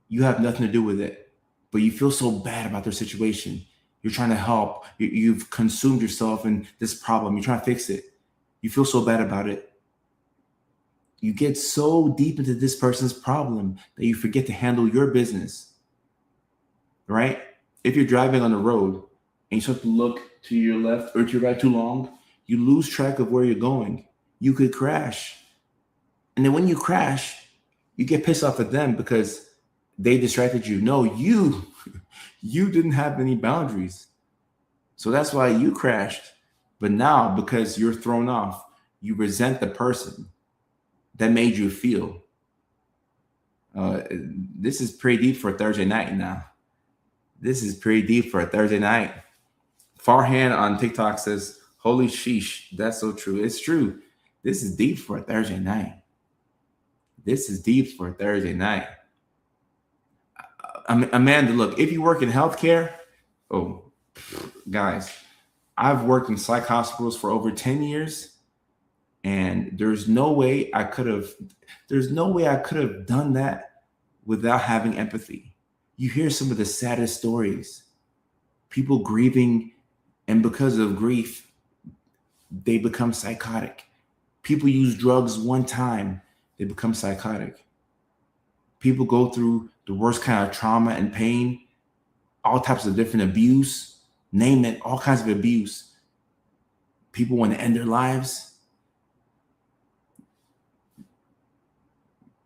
you have nothing to do with it, but you feel so bad about their situation. You're trying to help. You've consumed yourself in this problem. You're trying to fix it. You feel so bad about it. You get so deep into this person's problem that you forget to handle your business, right? If you're driving on the road and you start to look to your left or to your right too long, you lose track of where you're going. You could crash. And then when you crash, you get pissed off at them because they distracted you. No, you didn't have any boundaries. So that's why you crashed. But now, because you're thrown off, you resent the person that made you feel. This is pretty deep for a Thursday night now. This is pretty deep for a Thursday night. Farhan on TikTok says, holy sheesh, that's so true. It's true. This is deep for a Thursday night. This is deep for a Thursday night. Amanda, look, if you work in healthcare, guys, I've worked in psych hospitals for over 10 years, and there's no way I could have done that without having empathy. You hear some of the saddest stories, people grieving, and because of grief, they become psychotic. People use drugs one time, they become psychotic. People go through the worst kind of trauma and pain, all types of different abuse, name it, all kinds of abuse. People want to end their lives.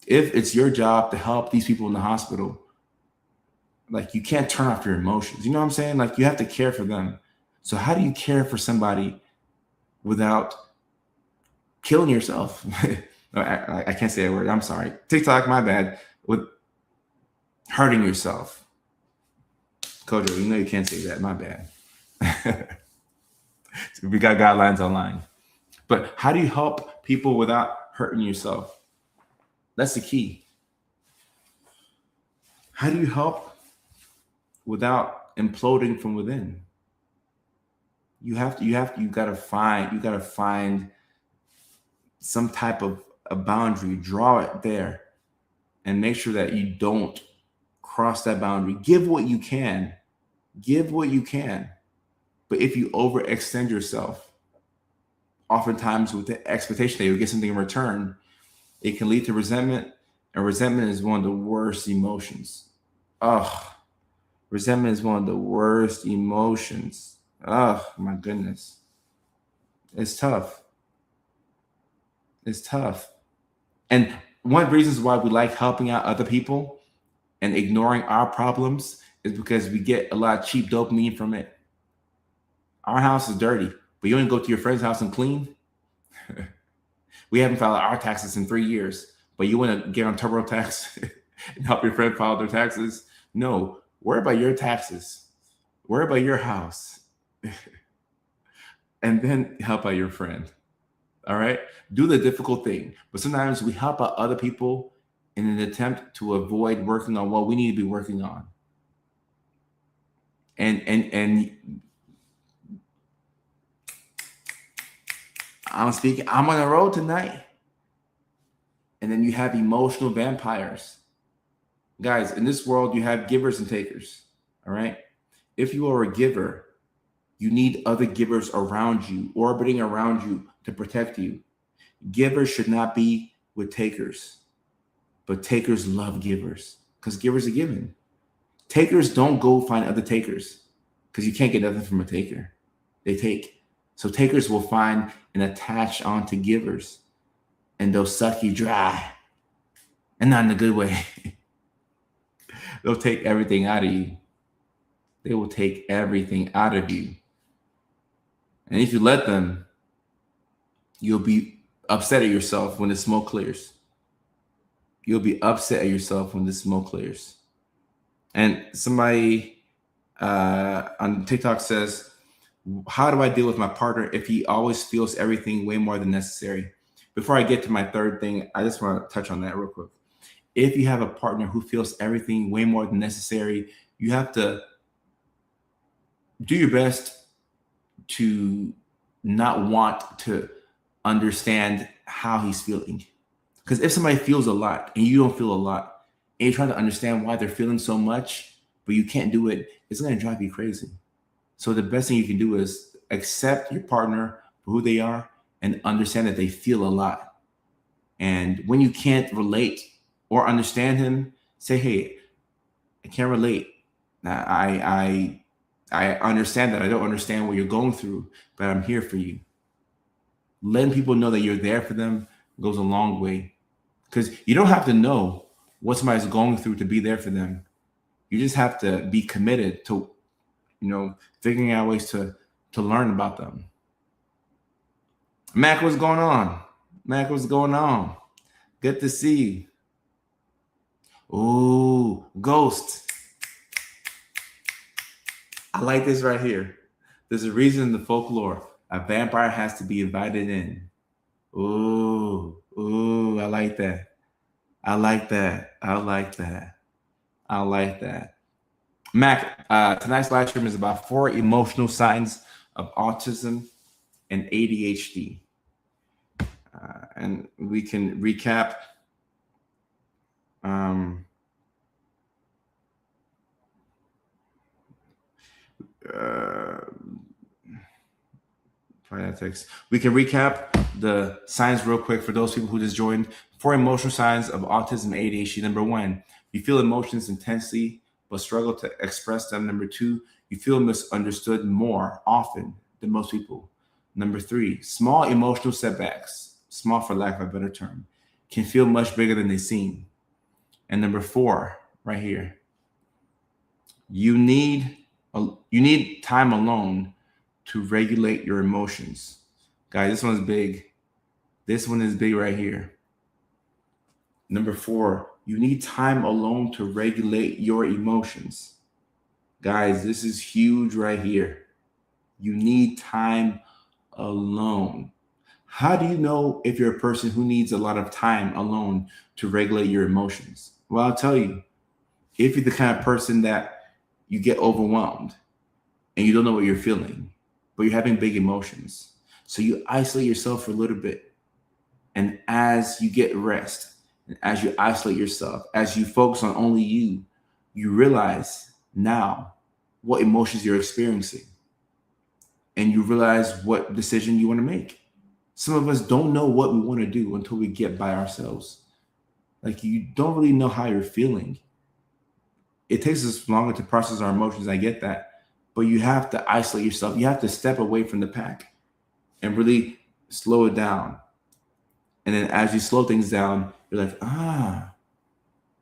If it's your job to help these people in the hospital, like, you can't turn off your emotions. You know what I'm saying? Like, you have to care for them. So how do you care for somebody without killing yourself? I can't say a word. I'm sorry. TikTok, my bad. With hurting yourself. Kojo, you know you can't say that. My bad. We got guidelines online. But how do you help people without hurting yourself? That's the key. How do you help without imploding from within? You gotta find some type of a boundary, draw it there, and make sure that you don't cross that boundary. Give what you can. But if you overextend yourself, oftentimes with the expectation that you'll get something in return, it can lead to resentment. And resentment is one of the worst emotions. Resentment is one of the worst emotions. Oh, my goodness. It's tough. And one of the reasons why we like helping out other people and ignoring our problems is because we get a lot of cheap dopamine from it. Our house is dirty, but you want to go to your friend's house and clean? We haven't filed our taxes in 3 years, but you want to get on TurboTax and help your friend file their taxes? No, worry about your taxes. Worry about your house. And then help out your friend. All right? Do the difficult thing. But sometimes we help out other people in an attempt to avoid working on what we need to be working on. And I'm on the road tonight. And then you have emotional vampires. Guys, in this world, you have givers and takers. All right? if you are a giver, you need other givers around you, orbiting around you to protect you. Givers should not be with takers, but takers love givers because givers are giving. Takers don't go find other takers because you can't get nothing from a taker. They take. So takers will find and attach onto givers, and they'll suck you dry, and not in a good way. They'll take everything out of you. They will take everything out of you. And if you let them, you'll be upset at yourself when the smoke clears. You'll be upset at yourself when the smoke clears. And somebody on TikTok says, how do I deal with my partner if he always feels everything way more than necessary? Before I get to my third thing, I just want to touch on that real quick. If you have a partner who feels everything way more than necessary, you have to do your best to not want to understand how he's feeling. Because if somebody feels a lot and you don't feel a lot, and you're trying to understand why they're feeling so much, but you can't do it, it's going to drive you crazy. So the best thing you can do is accept your partner for who they are and understand that they feel a lot. And when you can't relate or understand him, say, hey, I can't relate. I understand that I don't understand what you're going through, but I'm here for you. Letting people know that you're there for them goes a long way, because you don't have to know what somebody's going through to be there for them. You just have to be committed to, figuring out ways to learn about them. Mac, what's going on? Mac, what's going on? Good to see you. Ooh, Ghost. I like this right here. There's a reason in the folklore a vampire has to be invited in. Ooh, I like that. I like that. Mac, tonight's live stream is about 4 emotional signs of autism and ADHD. And we can recap. We can recap the signs real quick for those people who just joined. 4 emotional signs of autism and ADHD. Number 1, you feel emotions intensely but struggle to express them. Number 2, you feel misunderstood more often than most people. Number 3, small emotional setbacks, small for lack of a better term, can feel much bigger than they seem. And number 4, right here, you need time alone to regulate your emotions. Guys, this one's big. This one is big right here. Number 4, you need time alone to regulate your emotions. Guys, this is huge right here. You need time alone. How do you know if you're a person who needs a lot of time alone to regulate your emotions? Well, I'll tell you. If you're the kind of person that you get overwhelmed and you don't know what you're feeling, but you're having big emotions, so you isolate yourself for a little bit. And as you get rest, and as you isolate yourself, as you focus on only you, you realize now what emotions you're experiencing. And you realize what decision you want to make. Some of us don't know what we want to do until we get by ourselves. Like, you don't really know how you're feeling. It takes us longer to process our emotions. I get that. But you have to isolate yourself. You have to step away from the pack and really slow it down. And then as you slow things down, you're like,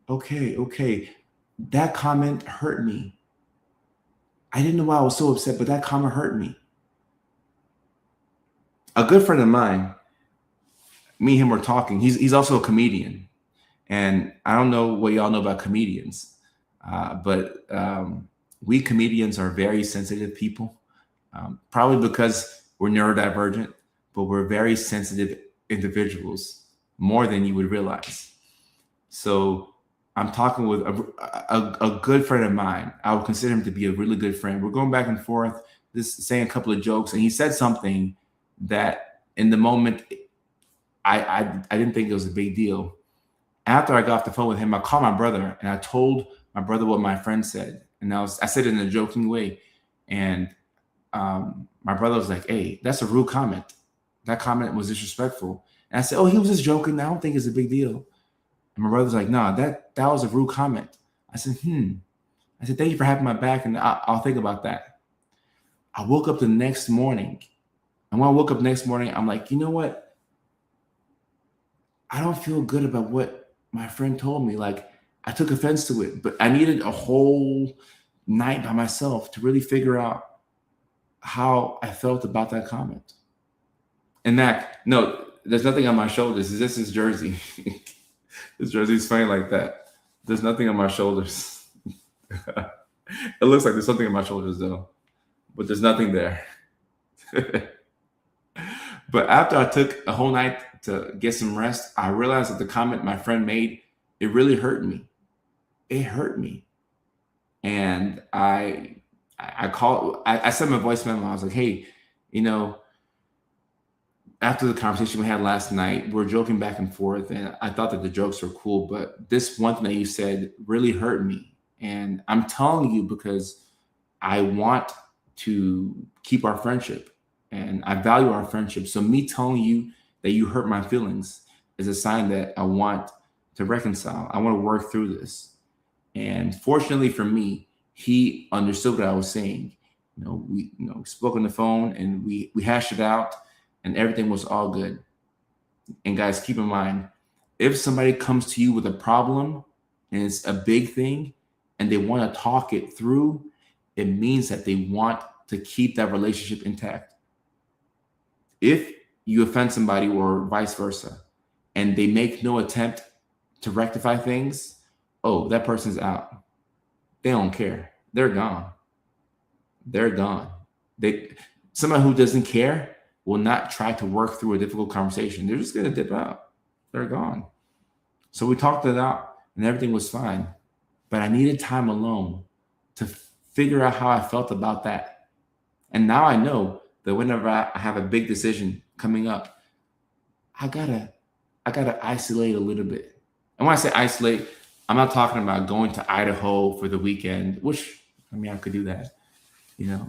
okay. That comment hurt me. I didn't know why I was so upset, but that comment hurt me. A good friend of mine, me and him were talking. He's also a comedian. And I don't know what y'all know about comedians, but we comedians are very sensitive people, probably because we're neurodivergent, but we're very sensitive individuals, more than you would realize. So I'm talking with a good friend of mine. I would consider him to be a really good friend. We're going back and forth, just saying a couple of jokes, and he said something that in the moment, I didn't think it was a big deal. After I got off the phone with him, I called my brother and I told my brother what my friend said. And I said it in a joking way. And my brother was like, "Hey, that's a rude comment. That comment was disrespectful." And I said, "Oh, he was just joking. I don't think it's a big deal." And my brother's like, "No, that was a rude comment." I said, I said, "Thank you for having my back, and I'll think about that." I woke up the next morning, and when I woke up next morning, I'm like, you know what? I don't feel good about what my friend told me. Like, I took offense to it, but I needed a whole night by myself to really figure out how I felt about that comment. And that, no, there's nothing on my shoulders. This is Jersey. This Jersey's funny like that. There's nothing on my shoulders. It looks like there's something on my shoulders though, but there's nothing there. But after I took a whole night to get some rest, I realized that the comment my friend made, it really hurt me. It hurt me. And I called, I sent my voice memo. I was like, "Hey, you know, after the conversation we had last night, we're joking back and forth, and I thought that the jokes were cool, but this one thing that you said really hurt me. And I'm telling you because I want to keep our friendship and I value our friendship. So me telling you that you hurt my feelings is a sign that I want to reconcile. I want to work through this." And fortunately for me, he understood what I was saying. We spoke on the phone and we hashed it out and everything was all good. And guys, keep in mind, if somebody comes to you with a problem and it's a big thing and they want to talk it through, it means that they want to keep that relationship intact. If you offend somebody or vice versa, and they make no attempt to rectify things, oh, that person's out. They don't care. They're gone. They're gone. Somebody who doesn't care will not try to work through a difficult conversation. They're just gonna dip out. They're gone. So we talked it out and everything was fine. But I needed time alone to figure out how I felt about that. And now I know that whenever I have a big decision coming up, I gotta isolate a little bit. And when I say isolate, I'm not talking about going to Idaho for the weekend, which I could do that,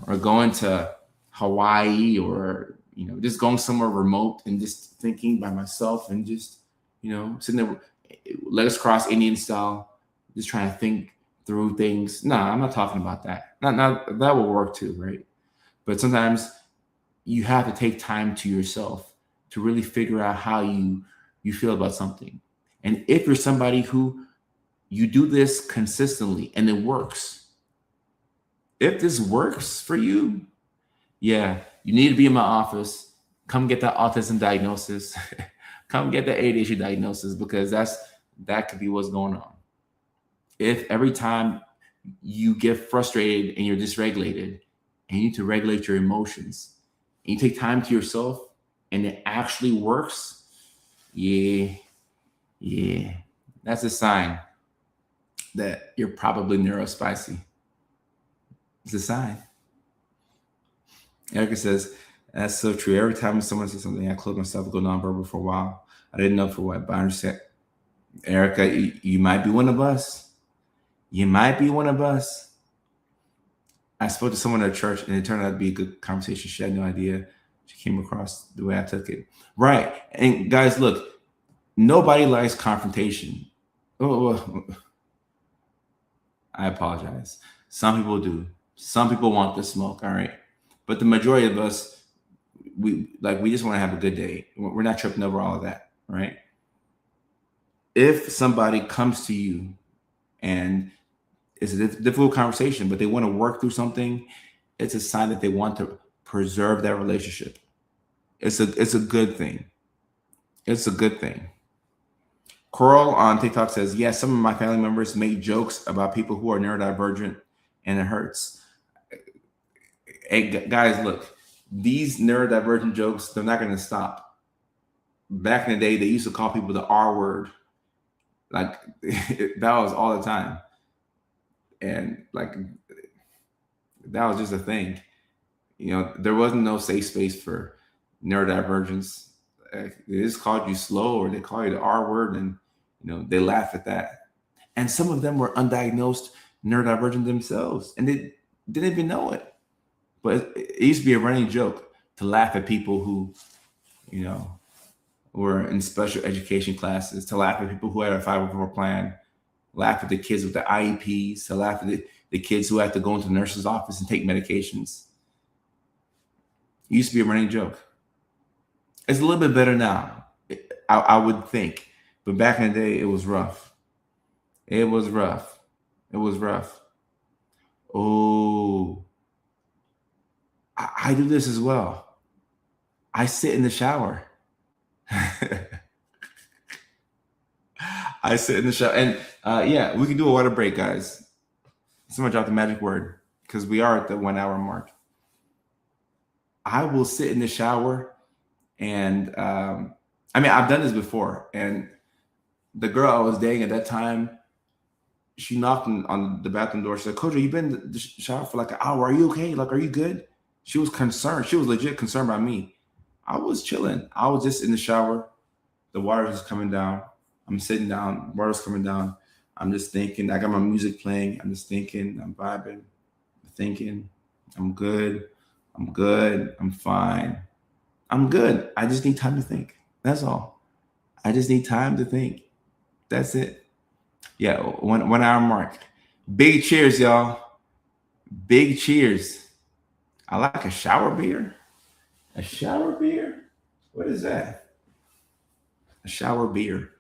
or going to Hawaii or just going somewhere remote and just thinking by myself and just sitting there, legs crossed Indian style, just trying to think through things. No, I'm not talking about that. Not that will work too, right? But sometimes you have to take time to yourself to really figure out how you feel about something. And if you're somebody who you do this consistently and it works, if this works for you, yeah, you need to be in my office. Come get that autism diagnosis. Come get the ADHD diagnosis, because that could be what's going on. If every time you get frustrated and you're dysregulated and you need to regulate your emotions and you take time to yourself and it actually works, yeah, that's a sign that you're probably neurospicy. It's a sign. Erica says, "That's so true. Every time someone says something, I close myself and go nonverbal for a while. I didn't know for what, but I understand." Erica, you might be one of us. You might be one of us. I spoke to someone at church and it turned out to be a good conversation. She had no idea she came across the way I took it. Right. And guys, look, nobody likes confrontation. Oh, I apologize. Some people do. Some people want the smoke. All right. But the majority of us, we just want to have a good day. We're not tripping over all of that. Right. If somebody comes to you and it's a difficult conversation, but they want to work through something, it's a sign that they want to preserve that relationship. It's a good thing. It's a good thing. Coral on TikTok says, "Yes, some of my family members make jokes about people who are neurodivergent and it hurts." Hey, guys, look, these neurodivergent jokes, they're not going to stop. Back in the day, they used to call people the R word. Like, that was all the time. And like, that was just a thing. There wasn't no safe space for neurodivergence. They just called you slow or they call you the R word, and they laugh at that. And some of them were undiagnosed neurodivergent themselves and they didn't even know it. But it used to be a running joke to laugh at people who, you know, were in special education classes, to laugh at people who had a 504 plan, laugh at the kids with the IEPs, to laugh at the kids who had to go into the nurse's office and take medications. It used to be a running joke. It's a little bit better now, I would think. But back in the day, it was rough. It was rough. It was rough. Oh, I do this as well. I sit in the shower. I sit in the shower. And yeah, we can do a water break, guys. Someone dropped the magic word because we are at the 1 hour mark. I will sit in the shower and I mean, I've done this before. And the girl I was dating at that time, she knocked on the bathroom door. She said, Kojo, you've been in the shower for like an hour. Are you okay? Like, are you good? She was concerned. She was legit concerned about me. I was chilling. I was just in the shower. The water was coming down. I'm sitting down. Water's coming down. I'm just thinking. I got my music playing. I'm just thinking. I'm vibing. I'm thinking. I'm good. I'm good. I'm fine. I'm good. I just need time to think. That's all. I just need time to think. That's it. Yeah, 1 hour mark. Big cheers, y'all. Big cheers. I like a shower beer. A shower beer? What is that? A shower beer.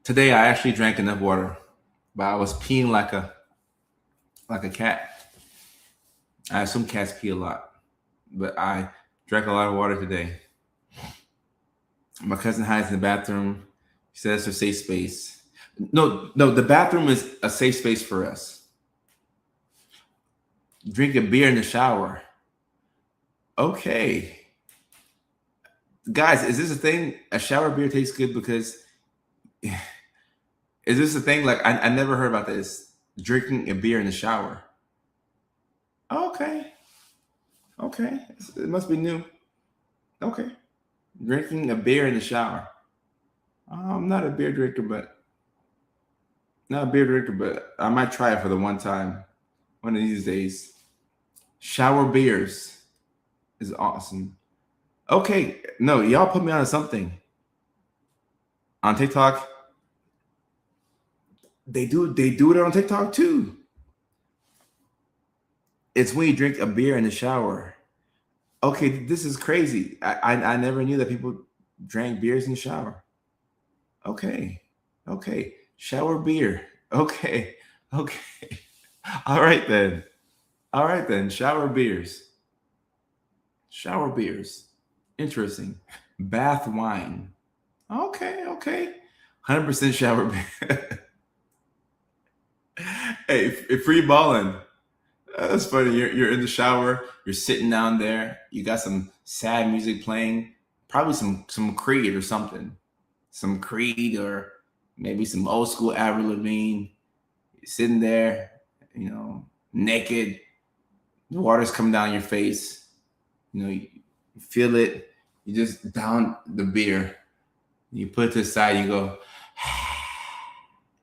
Today I actually drank enough water, but I was peeing like a cat. I assume cats pee a lot, but I drank a lot of water today. My cousin hides in the bathroom. She says it's a safe space. No, the bathroom is a safe space for us. Drink a beer in the shower. Okay. Guys, is this a thing? A shower beer tastes good because is this a thing? Like I never heard about this. Drinking a beer in the shower. Okay. Okay. It must be new. Okay. Drinking a beer in the shower. I'm not a beer drinker, but I might try it for the one time. One of these days. Shower beers is awesome. Okay. No, y'all put me on something. On TikTok. They do it on TikTok too. It's when you drink a beer in the shower. Okay, this is crazy. I never knew that people drank beers in the shower. Okay. Shower beer. Okay. All right then. Shower beers. Interesting. Bath wine. Okay. 100% shower beer. Hey, free balling. That's funny. You're in the shower. You're sitting down there. You got some sad music playing. Probably some Creed or something. Some Creed or maybe some old school Avril Lavigne. You're sitting there, naked. The water's coming down your face. You feel it. You just down the beer. You put it to the side. You go.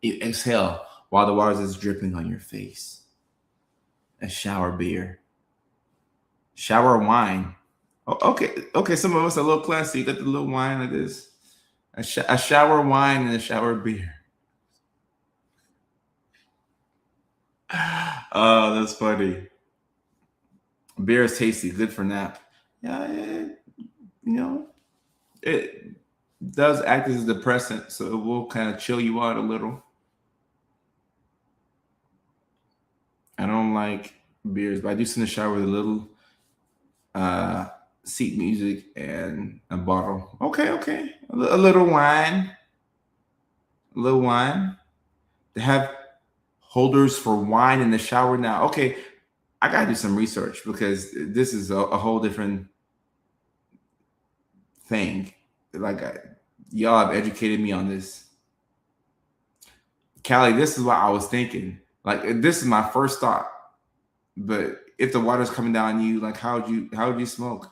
You exhale while the water is dripping on your face. A shower beer. Shower wine. Oh, okay. Some of us are a little classy. You got the little wine like this. A shower wine and a shower beer. Oh, that's funny. Beer is tasty. Good for nap. Yeah, it does act as a depressant, so it will kind of chill you out a little. I don't like beers, but I do sit in the shower with a little seat music and a bottle. Okay. A little wine. They have holders for wine in the shower now. Okay, I gotta do some research because this is a whole different thing. Like y'all have educated me on this. Callie, this is what I was thinking. Like this is my first thought, but if the water's coming down on you, like how would you smoke?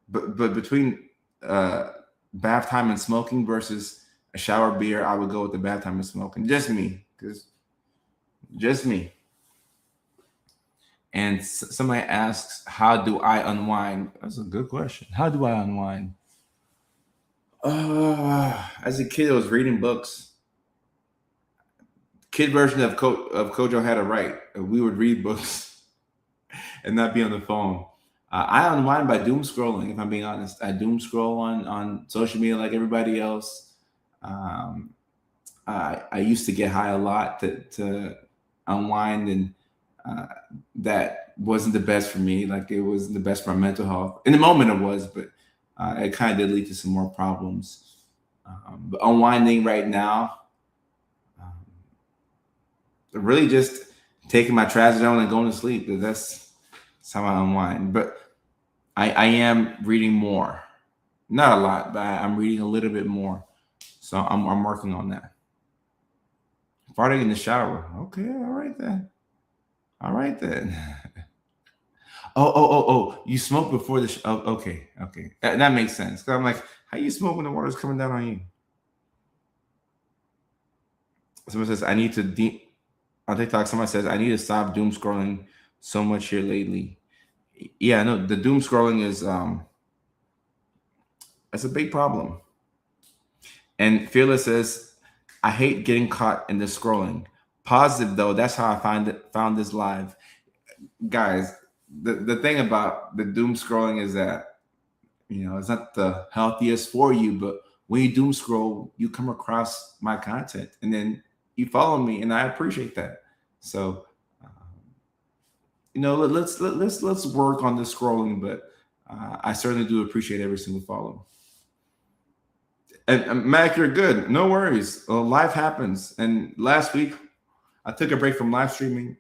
But between bath time and smoking versus a shower beer, I would go with the bath time and smoking. Just me, because just me. And somebody asks, how do I unwind? That's a good question. How do I unwind? As a kid, I was reading books. Kid version of Kojo had it right. We would read books and not be on the phone. I unwind by doom scrolling. If I'm being honest, I doom scroll on social media like everybody else. I used to get high a lot to unwind, and that wasn't the best for me. Like it wasn't the best for my mental health. In the moment, it was, but it kind of did lead to some more problems. But unwinding right now, really just taking my trazodone and going to sleep. That's how I unwind. But I am reading more, not a lot, but I'm reading a little bit more. So I'm working on that. Farting in the shower. Okay, all right then. All right then. Oh! You smoke before the. Oh, okay. That makes sense. Cause I'm like, how you smoke when the water's coming down on you? Someone says I need to on TikTok. Someone says I need to stop doom scrolling so much here lately. Yeah, no, the doom scrolling is that's a big problem. And Fearless says, I hate getting caught in the scrolling. Positive though, that's how I found this live. Guys, the thing about the doom scrolling is that it's not the healthiest for you, but when you doom scroll, you come across my content and then you follow me, and I appreciate that. So let's work on the scrolling, but I certainly do appreciate every single follow. And Mac, you're good. No worries. Life happens. And last week, I took a break from live streaming.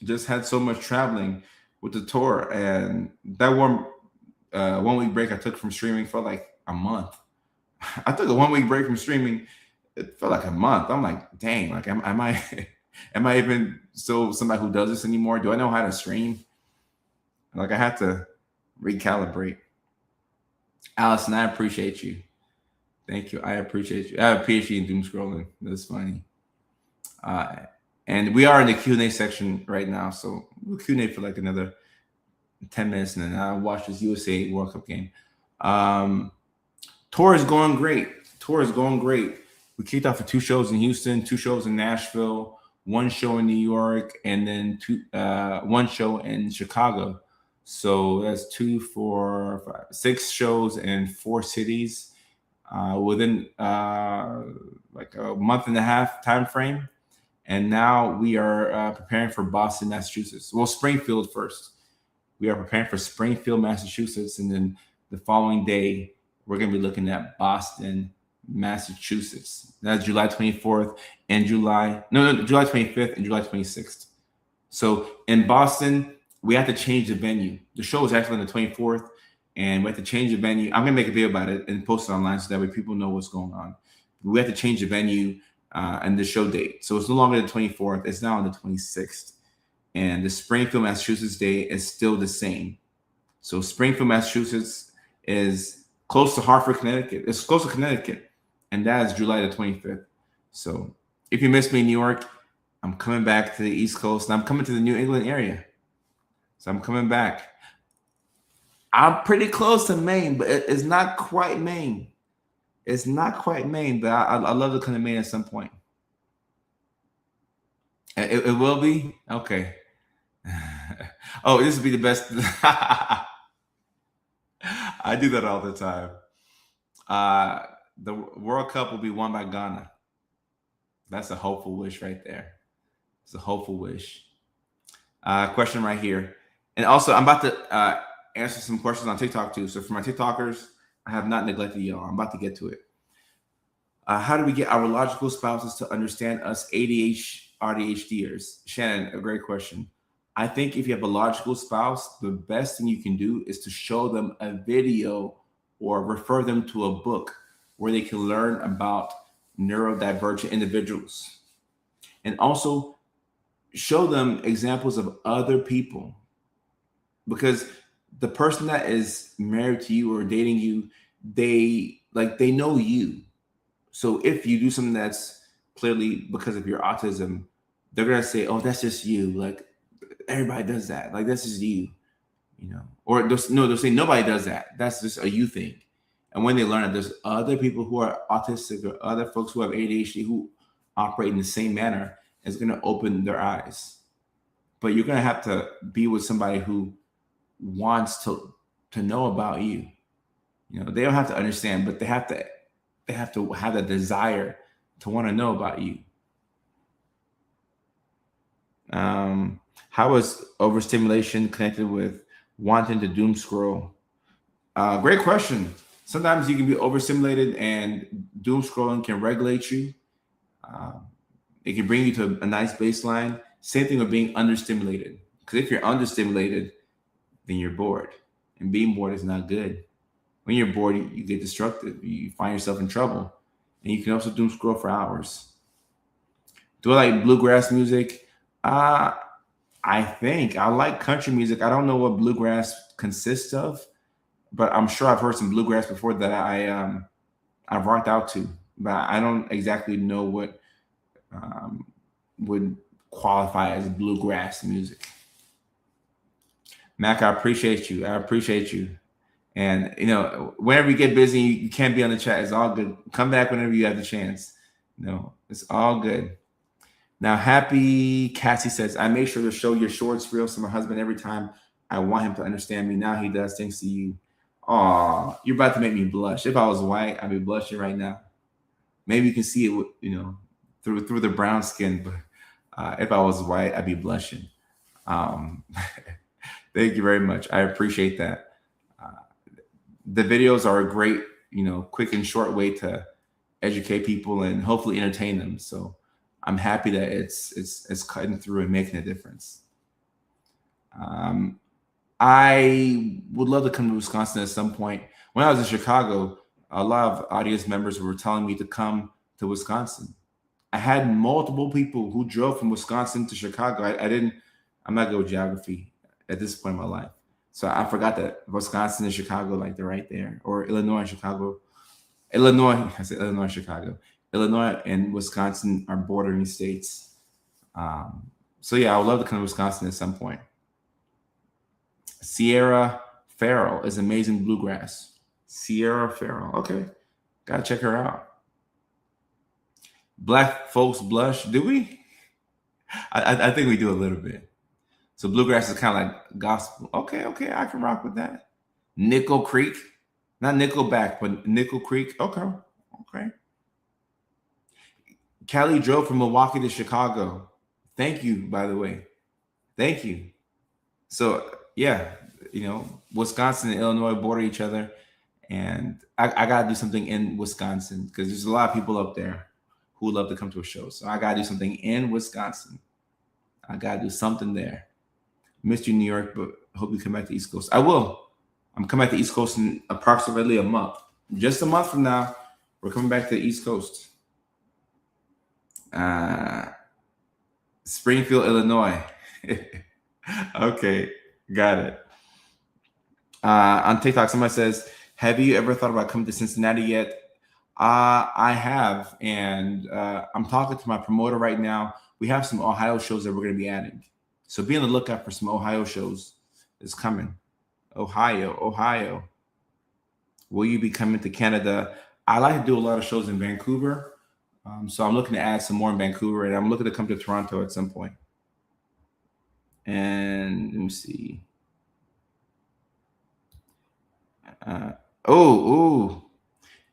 Just had so much traveling with the tour, and that 1 week break I took from streaming felt like a month. I took a 1 week break from streaming. It felt like a month. I'm like, dang, like am I am I even still somebody who does this anymore? Do I know how to stream? Like I had to recalibrate. Allison, I appreciate you. Thank you. I appreciate you. I have a PhD in doom scrolling. That's funny. And we are in the Q&A section right now, so we'll Q&A for like another 10 minutes, and then I'll watch this USA World Cup game. Tour is going great. We kicked off with 2 shows in Houston, 2 shows in Nashville, 1 show in New York, and then 1 show in Chicago. So that's 2, 4, 5, 6 shows in 4 cities within like a month and a half time frame. And now we are preparing for Boston, Massachusetts. Well, Springfield first. We are preparing for Springfield, Massachusetts, and then the following day we're going to be looking at Boston, Massachusetts. That's July 24th and July 25th and July 26th. So in Boston, we have to change the venue. The show is actually on the 24th, and we have to change the venue. I'm going to make a video about it and post it online so that way people know what's going on. We have to change the venue and the show date. So it's no longer the 24th. It's now on the 26th. And the Springfield, Massachusetts day is still the same. So Springfield, Massachusetts is close to Hartford, Connecticut. It's close to Connecticut. And that is July the 25th. So if you missed me in New York, I'm coming back to the East Coast. And I'm coming to the New England area. So I'm coming back. I'm pretty close to Maine, but it's not quite Maine. It's not quite Maine, but I love to come to Maine at some point. It will be? Okay. Oh, this would be the best. I do that all the time. The World Cup will be won by Ghana. That's a hopeful wish right there. It's a hopeful wish. Question right here. And also, I'm about to answer some questions on TikTok too. So for my TikTokers, I have not neglected y'all. I'm about to get to it. How do we get our logical spouses to understand us AuDHDers? Shannon, a great question. I think if you have a logical spouse, the best thing you can do is to show them a video or refer them to a book where they can learn about neurodivergent individuals. And also show them examples of other people, because the person that is married to you or dating you, they know you. So if you do something that's clearly because of your autism, they're gonna say, "Oh, that's just you." Like everybody does that. Like that's just you, you know. Or they'll say nobody does that. That's just a you thing. And when they learn that there's other people who are autistic or other folks who have ADHD who operate in the same manner, it's gonna open their eyes. But you're gonna have to be with somebody who wants to know about you. You know, they don't have to understand, but they have to have the desire to want to know about you. How is overstimulation connected with wanting to doom scroll? Great question. Sometimes you can be overstimulated, and doom scrolling can regulate you. Um, it can bring you to a nice baseline. Same thing with being understimulated. Because if you're understimulated, then you're bored, and being bored is not good. When you're bored, you get destructive. You find yourself in trouble, and you can also doom scroll for hours. Do I like bluegrass music? Uh, I think I like country music. I don't know what bluegrass consists of, but I'm sure I've heard some bluegrass before that I've rocked out to. But I don't exactly know what um, would qualify as bluegrass music. Mac, I appreciate you. I appreciate you. And whenever you get busy, you can't be on the chat. It's all good. Come back whenever you have the chance. It's all good. Now, Happy Cassie says, I make sure to show your shorts reels to my husband every time I want him to understand me. Now he does, thanks to you. Aw, you're about to make me blush. If I was white, I'd be blushing right now. Maybe you can see it, through the brown skin, but if I was white, I'd be blushing. Um, Thank you very much. I appreciate that. The videos are a great, quick and short way to educate people and hopefully entertain them. So I'm happy that it's cutting through and making a difference. I would love to come to Wisconsin at some point. When I was in Chicago, a lot of audience members were telling me to come to Wisconsin. I had multiple people who drove from Wisconsin to Chicago. I'm not good with geography at this point in my life. So I forgot that Wisconsin and Chicago, like they're right there, or Illinois and Chicago. I said Illinois and Chicago. Illinois and Wisconsin are bordering states. So yeah, I would love to come to Wisconsin at some point. Sierra Farrell is amazing bluegrass. Sierra Farrell. Okay. Gotta check her out. Black folks blush. Do we? I think we do a little bit. So bluegrass is kind of like gospel. Okay, I can rock with that. Nickel Creek. Not Nickelback, but Nickel Creek. Okay. Callie drove from Milwaukee to Chicago. Thank you, by the way. Thank you. So yeah, Wisconsin and Illinois border each other, and I gotta do something in Wisconsin because there's a lot of people up there who would love to come to a show. So I gotta do something in Wisconsin. I gotta do something there. Missed you, New York, but hope you come back to East Coast. I will. I'm coming back to East Coast in approximately a month. Just a month from now, we're coming back to the East Coast. Springfield, Illinois. Okay, got it. On TikTok, somebody says, have you ever thought about coming to Cincinnati yet? I have, and I'm talking to my promoter right now. We have some Ohio shows that we're going to be adding. So be on the lookout for some Ohio shows. It's coming. Ohio. Will you be coming to Canada? I like to do a lot of shows in Vancouver. So I'm looking to add some more in Vancouver, and I'm looking to come to Toronto at some point. And let me see.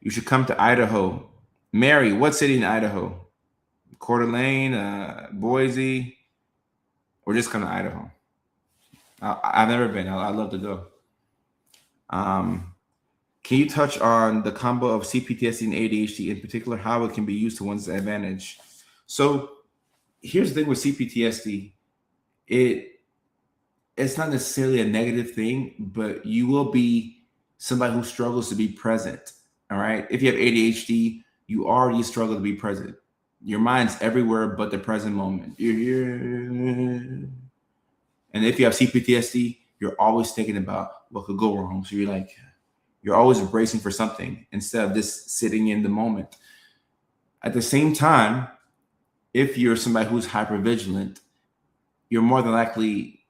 You should come to Idaho. Mary, what city in Idaho? Coeur d'Alene, Boise, or just come to Idaho? I've never been. I'd love to go. Can you touch on the combo of CPTSD and ADHD, in particular, how it can be used to one's advantage? So here's the thing with CPTSD. It's not necessarily a negative thing, but you will be somebody who struggles to be present. All right. If you have ADHD, you already struggle to be present. Your mind's everywhere but the present moment. You're here. And if you have CPTSD, you're always thinking about what could go wrong. So you're always bracing for something instead of just sitting in the moment. At the same time, if you're somebody who's hypervigilant, you're more than likely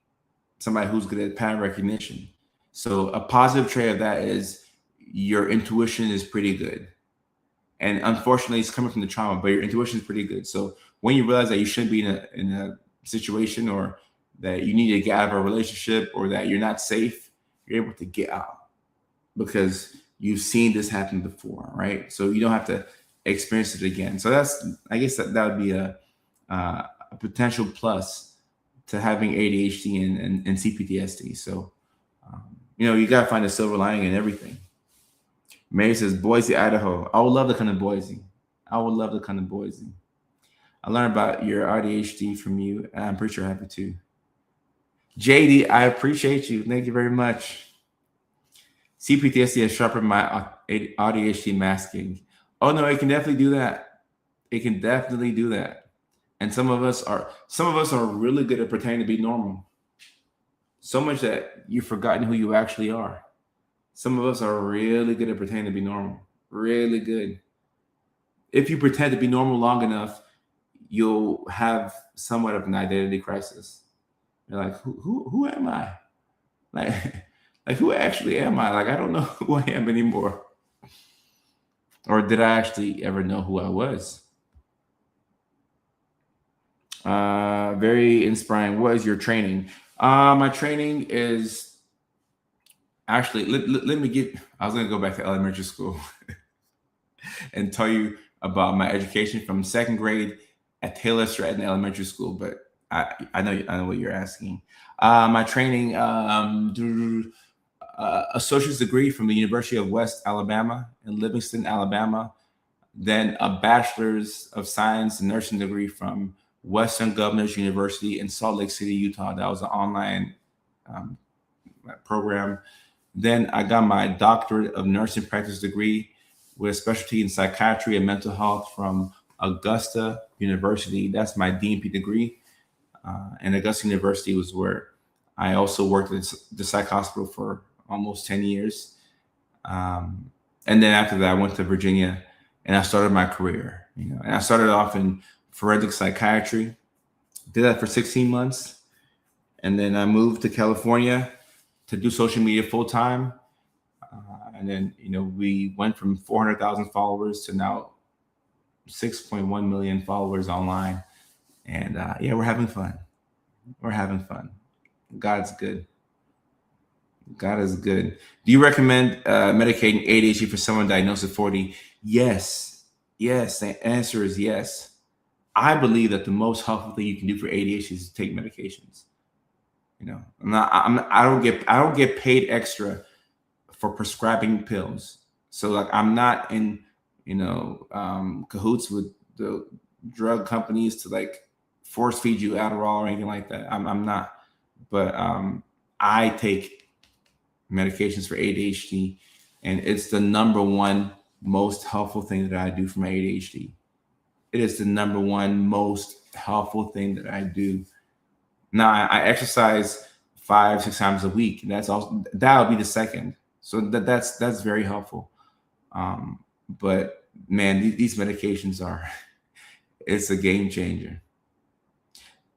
somebody who's good at pattern recognition. So a positive trait of that is your intuition is pretty good. And unfortunately, it's coming from the trauma, but your intuition is pretty good. So when you realize that you shouldn't be in a situation, or that you need to get out of a relationship, or that you're not safe, you're able to get out because you've seen this happen before, right? So you don't have to experience it again. So I guess that would be a potential plus to having ADHD and CPTSD. So, you got to find a silver lining in everything. Mary says, Boise, Idaho. I would love to come to Boise. I would love to come to Boise. I learned about your AuDHD from you, and I'm pretty sure I have it too. JD, I appreciate you. Thank you very much. CPTSD has sharpened my AuDHD masking. Oh no, it can definitely do that. It can definitely do that. And some of us are really good at pretending to be normal. So much that you've forgotten who you actually are. Some of us are really good at pretending to be normal. Really good. If you pretend to be normal long enough, you'll have somewhat of an identity crisis. You're like, who am I? Like who actually am I? Like, I don't know who I am anymore. Or did I actually ever know who I was? Very inspiring. What is your training? My training is actually, let me get, I was going to go back to elementary school and tell you about my education from second grade at Taylor Stratton Elementary School, but I know what you're asking. My training, associate's degree from the University of West Alabama in Livingston, Alabama, then a bachelor's of science and nursing degree from Western Governors University in Salt Lake City, Utah. That was an online program. Then I got my doctorate of nursing practice degree with a specialty in psychiatry and mental health from Augusta University. That's my DNP degree. And Augusta University was where I also worked at the psych hospital for almost 10 years. And then after that, I went to Virginia and I started my career. And I started off in forensic psychiatry, did that for 16 months. And then I moved to California to do social media full time. And then, we went from 400,000 followers to now 6.1 million followers online. And we're having fun. We're having fun. God's good. God is good. Do you recommend medicating ADHD for someone diagnosed at 40? Yes. Yes. The answer is yes. I believe that the most helpful thing you can do for ADHD is to take medications. I don't get paid extra for prescribing pills. So like, I'm not in, cahoots with the drug companies to like force feed you Adderall or anything like that. I'm not, but I take medications for ADHD, and it's the number one most helpful thing that I do for my ADHD. It is the number one most helpful thing that I do. Now I exercise 5-6 times a week, and that'll be the second. So that's very helpful. But man, these medications it's a game changer.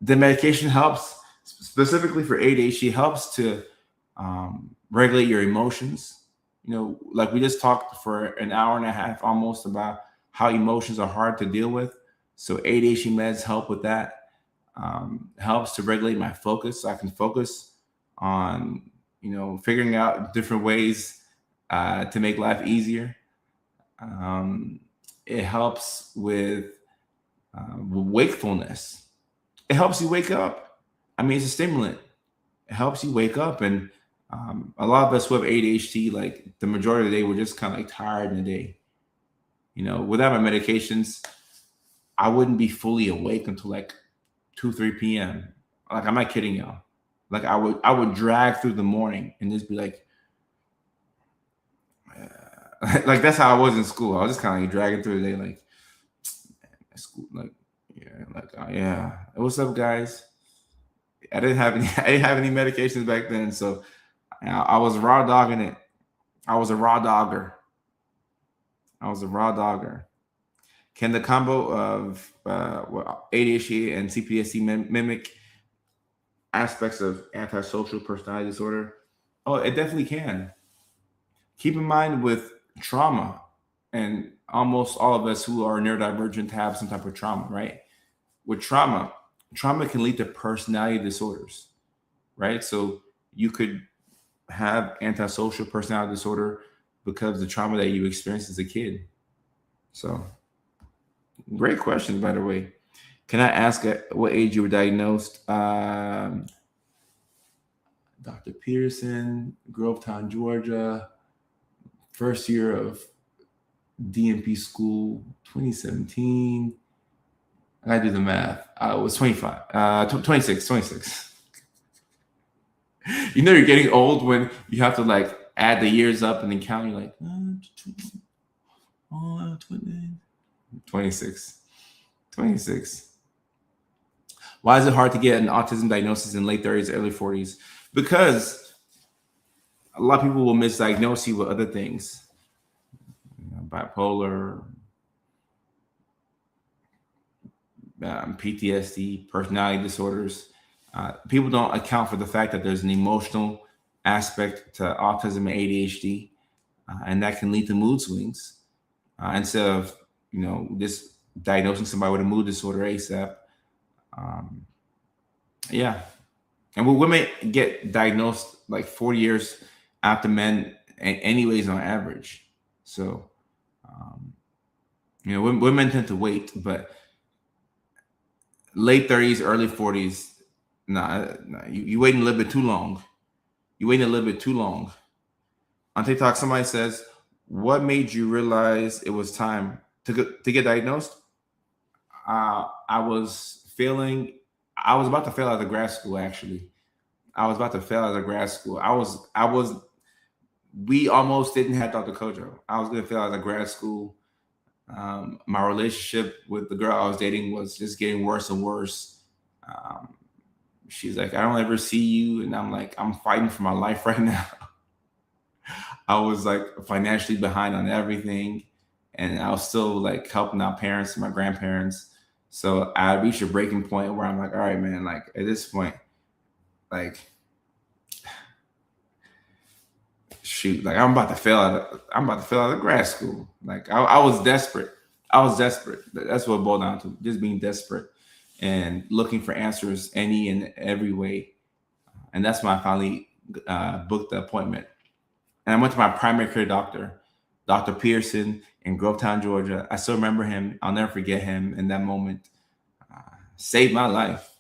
The medication helps specifically for ADHD, helps to regulate your emotions. Like we just talked for an hour and a half almost about how emotions are hard to deal with. So ADHD meds help with that. Helps to regulate my focus, so I can focus on, figuring out different ways to make life easier. It helps with wakefulness. It helps you wake up. I mean, it's a stimulant. It helps you wake up. And a lot of us who have ADHD, like the majority of the day, we're just kind of like tired in the day. Without my medications, I wouldn't be fully awake until like 2-3 p.m. Like, I'm not kidding y'all. Like I would drag through the morning and just be like, like that's how I was in school. I was just kind of like dragging through the day, like, man, school. Like, yeah, like, yeah. What's up, guys? I didn't have any. I didn't have any medications back then, so I was raw dogging it. I was a raw dogger. I was a raw dogger. Can the combo of ADHD and CPSC mimic aspects of antisocial personality disorder? Oh, it definitely can. Keep in mind with trauma, and almost all of us who are neurodivergent have some type of trauma, right? With trauma can lead to personality disorders, right? So you could have antisocial personality disorder because of the trauma that you experienced as a kid. So, great questions, by the way. Can I ask at what age you were diagnosed? Dr. Peterson, Grovetown, Georgia, first year of DMP school, 2017. I gotta do the math. I was 25, 26. You know, you're getting old when you have to like add the years up and then count. You're like, 26. 26. Why is it hard to get an autism diagnosis in late 30s, early 40s? Because a lot of people will misdiagnose you with other things, bipolar, PTSD, personality disorders. People don't account for the fact that there's an emotional aspect to autism and ADHD, and that can lead to mood swings. Instead of just diagnosing somebody with a mood disorder ASAP. Yeah, and women get diagnosed like 40 years after men, anyways, on average. So, women tend to wait, but late 30s, early 40s, nah, you waiting a little bit too long. You waiting a little bit too long. On TikTok, somebody says, "What made you realize it was time to get diagnosed?" I was failing. I was about to fail out of grad school. Actually, I was about to fail out of grad school. I was. We almost didn't have Dr. Kojo. I was going to fail out of grad school. My relationship with the girl I was dating was just getting worse and worse. She's like, "I don't ever see you," and I'm like, "I'm fighting for my life right now." I was like financially behind on everything, and I was still like helping out parents and my grandparents. So I reached a breaking point where I'm like, all right, man, like at this point, like shoot, like I'm about to fail out of grad school. Like I was desperate. I was desperate. That's what it boiled down to, just being desperate and looking for answers any and every way. And that's when I finally booked the appointment. And I went to my primary care doctor, Dr. Pearson in Grovetown, Georgia. I still remember him. I'll never forget him in that moment. Saved my life,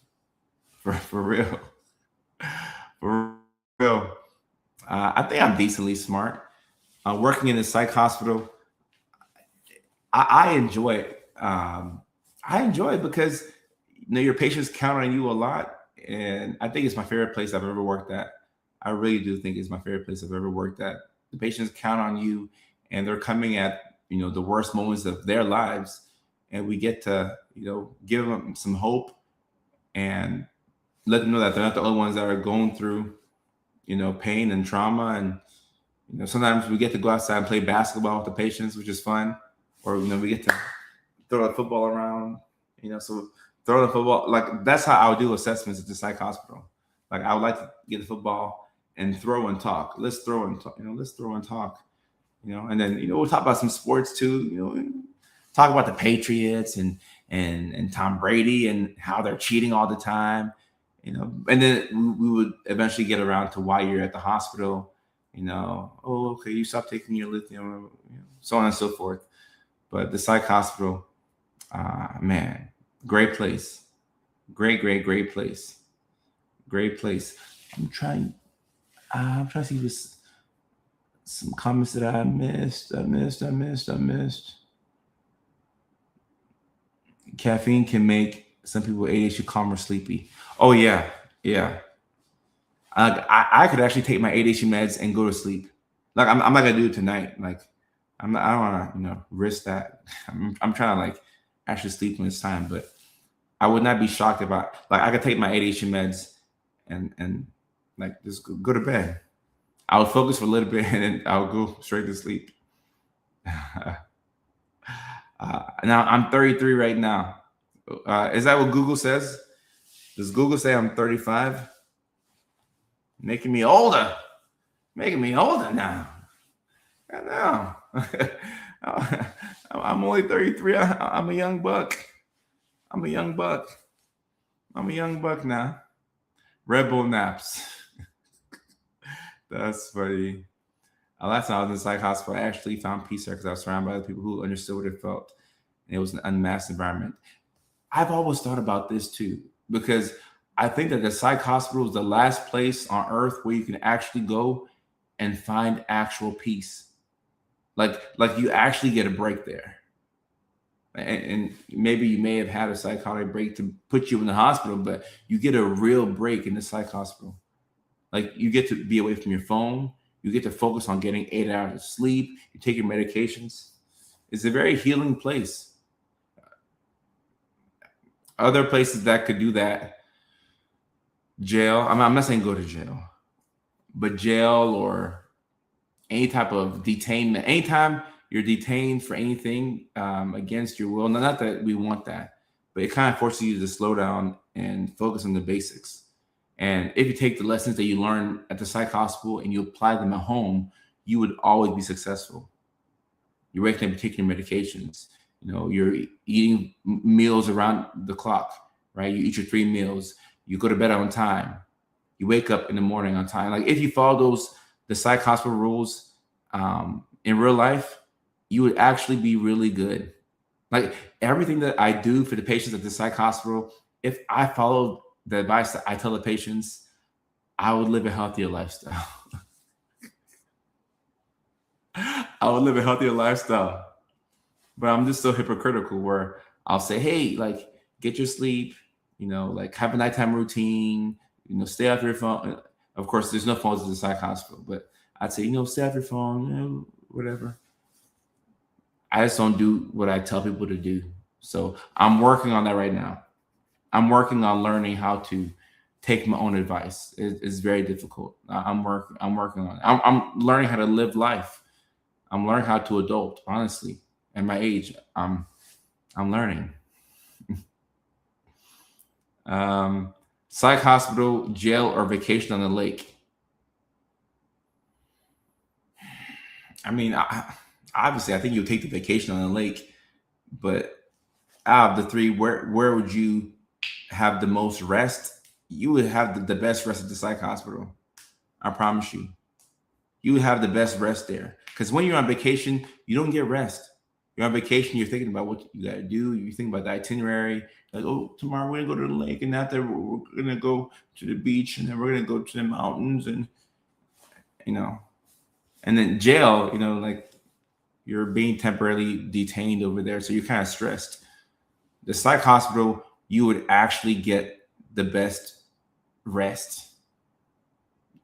for real. For real. I think I'm decently smart. Working in a psych hospital, I enjoy it. I enjoy it because your patients count on you a lot, and I think it's my favorite place I've ever worked at. I really do think it's my favorite place I've ever worked at. The patients count on you, and they're coming at the worst moments of their lives, and we get to give them some hope and let them know that they're not the only ones that are going through pain and trauma. And sometimes we get to go outside and play basketball with the patients, which is fun, or we get to throw the football around. So throw the football, like that's how I would do assessments at the psych hospital. Like I would like to get the football and throw and talk. Let's throw and talk. Let's throw and talk. And then we'll talk about some sports too. Talk about the Patriots and Tom Brady and how they're cheating all the time. And then we would eventually get around to why you're at the hospital. Oh, okay, you stopped taking your lithium, so on and so forth. But the psych hospital, man, great place, great place, great place. I'm trying to see this. Some comments that I missed. Caffeine can make some people ADHD calm or sleepy. Oh yeah. I could actually take my ADHD meds and go to sleep. Like I'm not gonna do it tonight. Like I don't want to risk that. I'm trying to like actually sleep when it's time. But I would not be shocked if I could take my ADHD meds and like just go to bed. I would focus for a little bit and then I would go straight to sleep. Now I'm 33 right now. Is that what Google says? Does Google say I'm 35? Making me older. Making me older now. I know. I'm only 33. I'm a young buck. I'm a young buck. I'm a young buck now. Red Bull naps. That's funny. Last time I was in the psych hospital, I actually found peace there because I was surrounded by other people who understood what it felt. And it was an unmasked environment. I've always thought about this too, because I think that the psych hospital is the last place on earth where you can actually go and find actual peace. Like you actually get a break there. And maybe you may have had a psychotic break to put you in the hospital, but you get a real break in the psych hospital. Like you get to be away from your phone. You get to focus on getting 8 hours of sleep. You take your medications. It's a very healing place. Other places that could do that, jail. I'm not saying go to jail, but jail or any type of detainment. Anytime you're detained for anything against your will, not that we want that, but it kind of forces you to slow down and focus on the basics. And if you take the lessons that you learn at the psych hospital and you apply them at home, you would always be successful. You're waking up taking your medications. You're eating meals around the clock, right? You eat your 3 meals. You go to bed on time. You wake up in the morning on time. Like if you follow the psych hospital rules in real life, you would actually be really good. Like everything that I do for the patients at the psych hospital, if I followed the advice that I tell the patients, I would live a healthier lifestyle. I would live a healthier lifestyle. But I'm just so hypocritical where I'll say, hey, like get your sleep, like have a nighttime routine, stay off your phone. Of course, there's no phones in the psych hospital, but I'd say, stay off your phone, whatever. I just don't do what I tell people to do. So I'm working on that right now. I'm working on learning how to take my own advice. It's very difficult. I'm working on it. I'm learning how to live life. I'm learning how to adult, honestly. At my age, I'm learning. Psych hospital, jail, or vacation on the lake. I mean, obviously, I think you'll take the vacation on the lake, but out of the three, where would you have the most rest? You would have the best rest at the psych hospital. I promise you. You would have the best rest there. Because when you're on vacation, you don't get rest. You're on vacation, you're thinking about what you got to do. You're thinking about the itinerary. Like, oh, tomorrow we're going to go to the lake, and after we're going to go to the beach, and then we're going to go to the mountains, and, and then jail, like you're being temporarily detained over there. So you're kind of stressed. The psych hospital, you would actually get the best rest.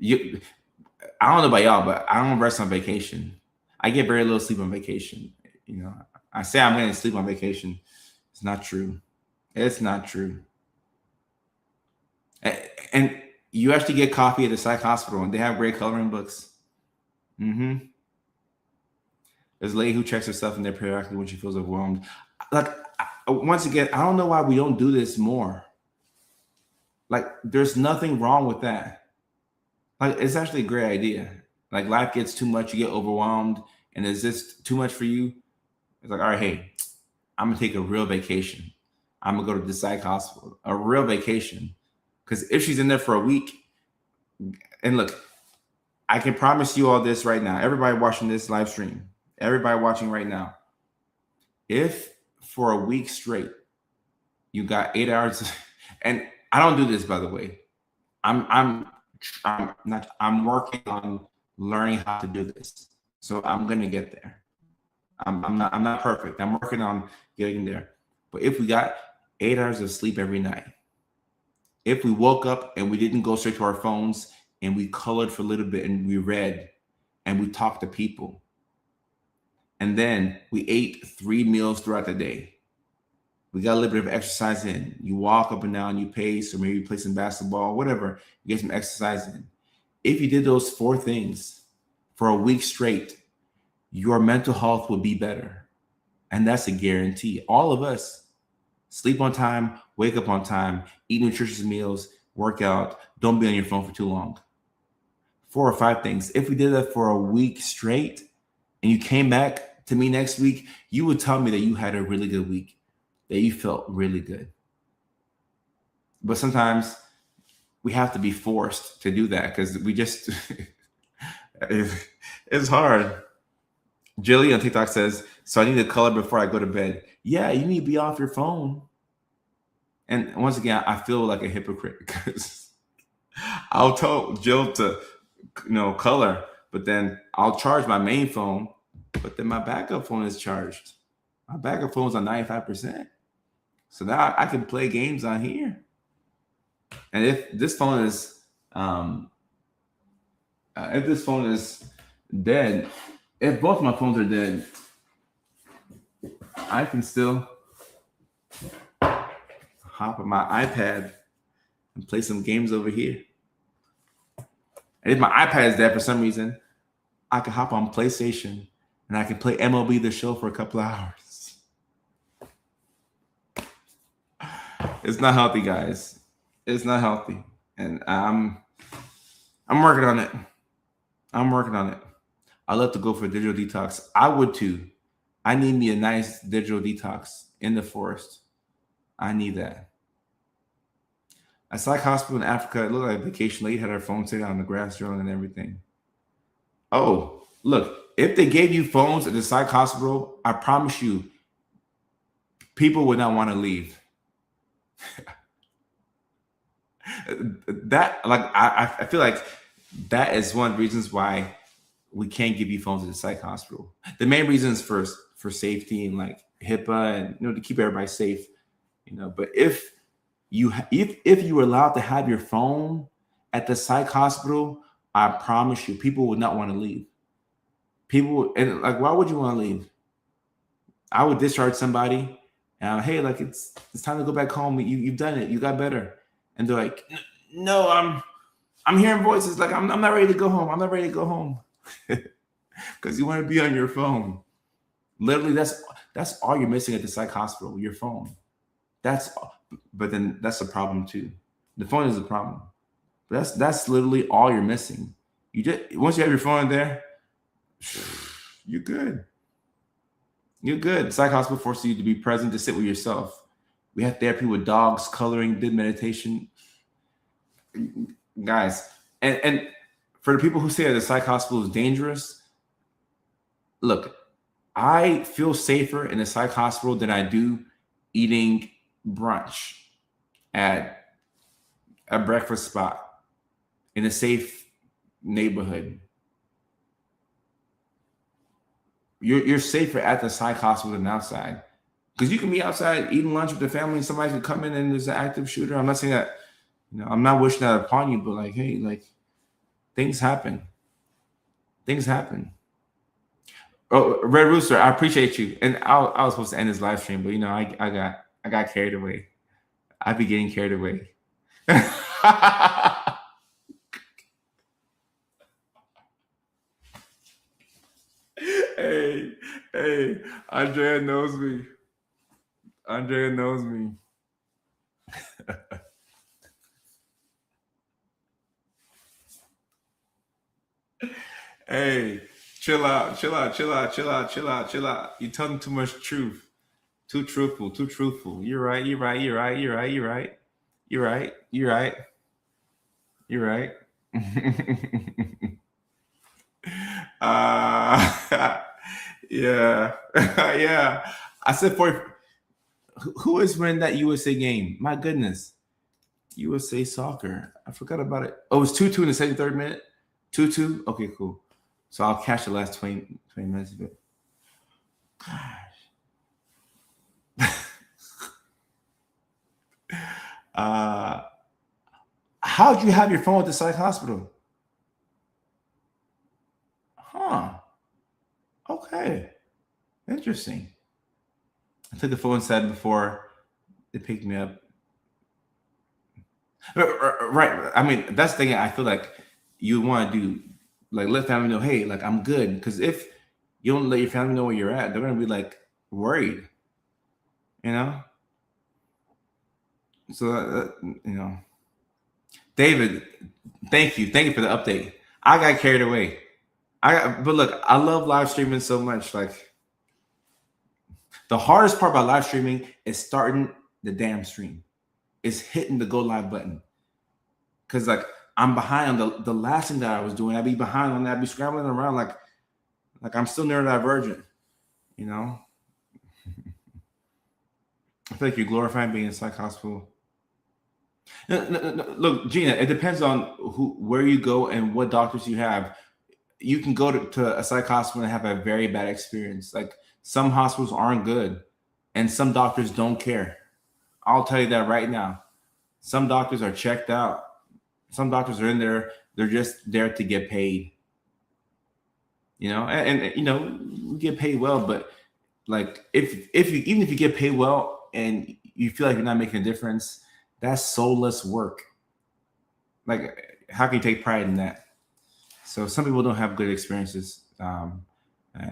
I don't know about y'all, but I don't rest on vacation. I get very little sleep on vacation. I say I'm going to sleep on vacation. It's not true. It's not true. And you actually get coffee at the psych hospital, and they have great coloring books. There's a lady who checks herself in there periodically when she feels overwhelmed. Like, once again, I don't know why we don't do this more. Like, there's nothing wrong with that. Like, it's actually a great idea. Like, life gets too much, you get overwhelmed, and is this too much for you? It's like, all right, hey, I'm gonna take a real vacation. I'm gonna go to the psych hospital, a real vacation. Because if she's in there for a week, and look, I can promise you all this right now. Everybody watching this live stream, everybody watching right now, if for a week straight you got 8 hours, and I don't do this, by the way. I'm working on learning how to do this. So I'm gonna get there. I'm not perfect. I'm working on getting there. But if we got 8 hours of sleep every night, if we woke up and we didn't go straight to our phones and we colored for a little bit and we read and we talked to people, and then we ate 3 meals throughout the day, We got a little bit of exercise in. You walk up and down, you pace, or maybe you play some basketball, whatever. You get some exercise in. If you did those 4 things for a week straight, your mental health would be better. And that's a guarantee. All of us sleep on time, wake up on time, eat nutritious meals, work out, don't be on your phone for too long. 4 or 5 things. If we did that for a week straight and you came back to me next week, you would tell me that you had a really good week, that you felt really good. But sometimes we have to be forced to do that because we just, it's hard. Jilly on TikTok says, so I need to color before I go to bed. Yeah, you need to be off your phone. And once again, I feel like a hypocrite because I'll tell Jill to, color, but then I'll charge my main phone, but then my backup phone is charged. My backup phone is on 95%. So now I can play games on here. And if this phone is dead, if both my phones are dead, I can still hop on my iPad and play some games over here. And if my iPad is dead for some reason, I can hop on PlayStation and I can play MLB The Show for a couple of hours. It's not healthy, guys. It's not healthy. And I'm working on it. I love to go for a digital detox. I would too. I need me a nice digital detox in the forest. I need that. A psych hospital in Africa, it looked like a vacation lady had her phone sitting on the grass drilling and everything. Oh, look, if they gave you phones at the psych hospital, I promise you, people would not want to leave. I feel like that is one of the reasons why we can't give you phones at the psych hospital. The main reason is for safety and like HIPAA and to keep everybody safe. But if you were allowed to have your phone at the psych hospital, I promise you, people would not want to leave. And why would you want to leave? I would discharge somebody, and hey, like it's time to go back home. You've done it. You got better. And they're like, no, I'm hearing voices like I'm not ready to go home. I'm not ready to go home because you want to be on your phone. Literally, that's all you're missing at the psych hospital. Your phone. But then that's a problem too. The phone is a problem. But that's literally all you're missing. Once you have your phone in there, you're good. You're good. Psych hospital forces you to be present, to sit with yourself. We had therapy with dogs, coloring, did meditation. Guys, and for the people who say that the psych hospital is dangerous, look, I feel safer in a psych hospital than I do eating brunch at a breakfast spot in a safe neighborhood. You're safer at the psych hospital than outside, because you can be outside eating lunch with the family and somebody could come in and there's an active shooter. I'm not saying that, I'm not wishing that upon you, but like, hey, like things happen. Oh, Red Rooster, I appreciate you. And I was supposed to end this live stream, but I got carried away. I be getting carried away. Hey, Andrea knows me. Hey, chill out. You telling too much truth. Too truthful. You're right. Yeah. Yeah. I said who is winning that USA game? My goodness. USA soccer. I forgot about it. Oh, it was 2-2 in the 73rd minute. 2-2. Okay, cool. So I'll catch the last 20 minutes of it. Gosh. How'd you have your phone at the psych hospital? Huh. Okay. Interesting. I took the phone set before They picked me up. Right. I mean, that's the thing. I feel like you want to do, like, let family know, hey, like, I'm good. Because if you don't let your family know where you're at, they're gonna be like worried, you know. So David, thank you for the update. I got carried away. But look, I love live streaming so much. Like, the hardest part about live streaming is starting the damn stream. It's hitting the go live button. Cause like I'm behind on the last thing that I was doing. I'd be behind on that. I'd be scrambling around like I'm still neurodivergent, you know. I feel like you're glorifying being in a psych hospital. No. Look, Gina, it depends on where you go and what doctors you have. You can go to a psych hospital and have a very bad experience. Like, some hospitals aren't good, and some doctors don't care. I'll tell you that right now. Some doctors are checked out. Some doctors are in there. They're just there to get paid. You know, and you know, we get paid well, but like if you even if you get paid well and you feel like you're not making a difference, that's soulless work. Like, how can you take pride in that? So some people don't have good experiences, and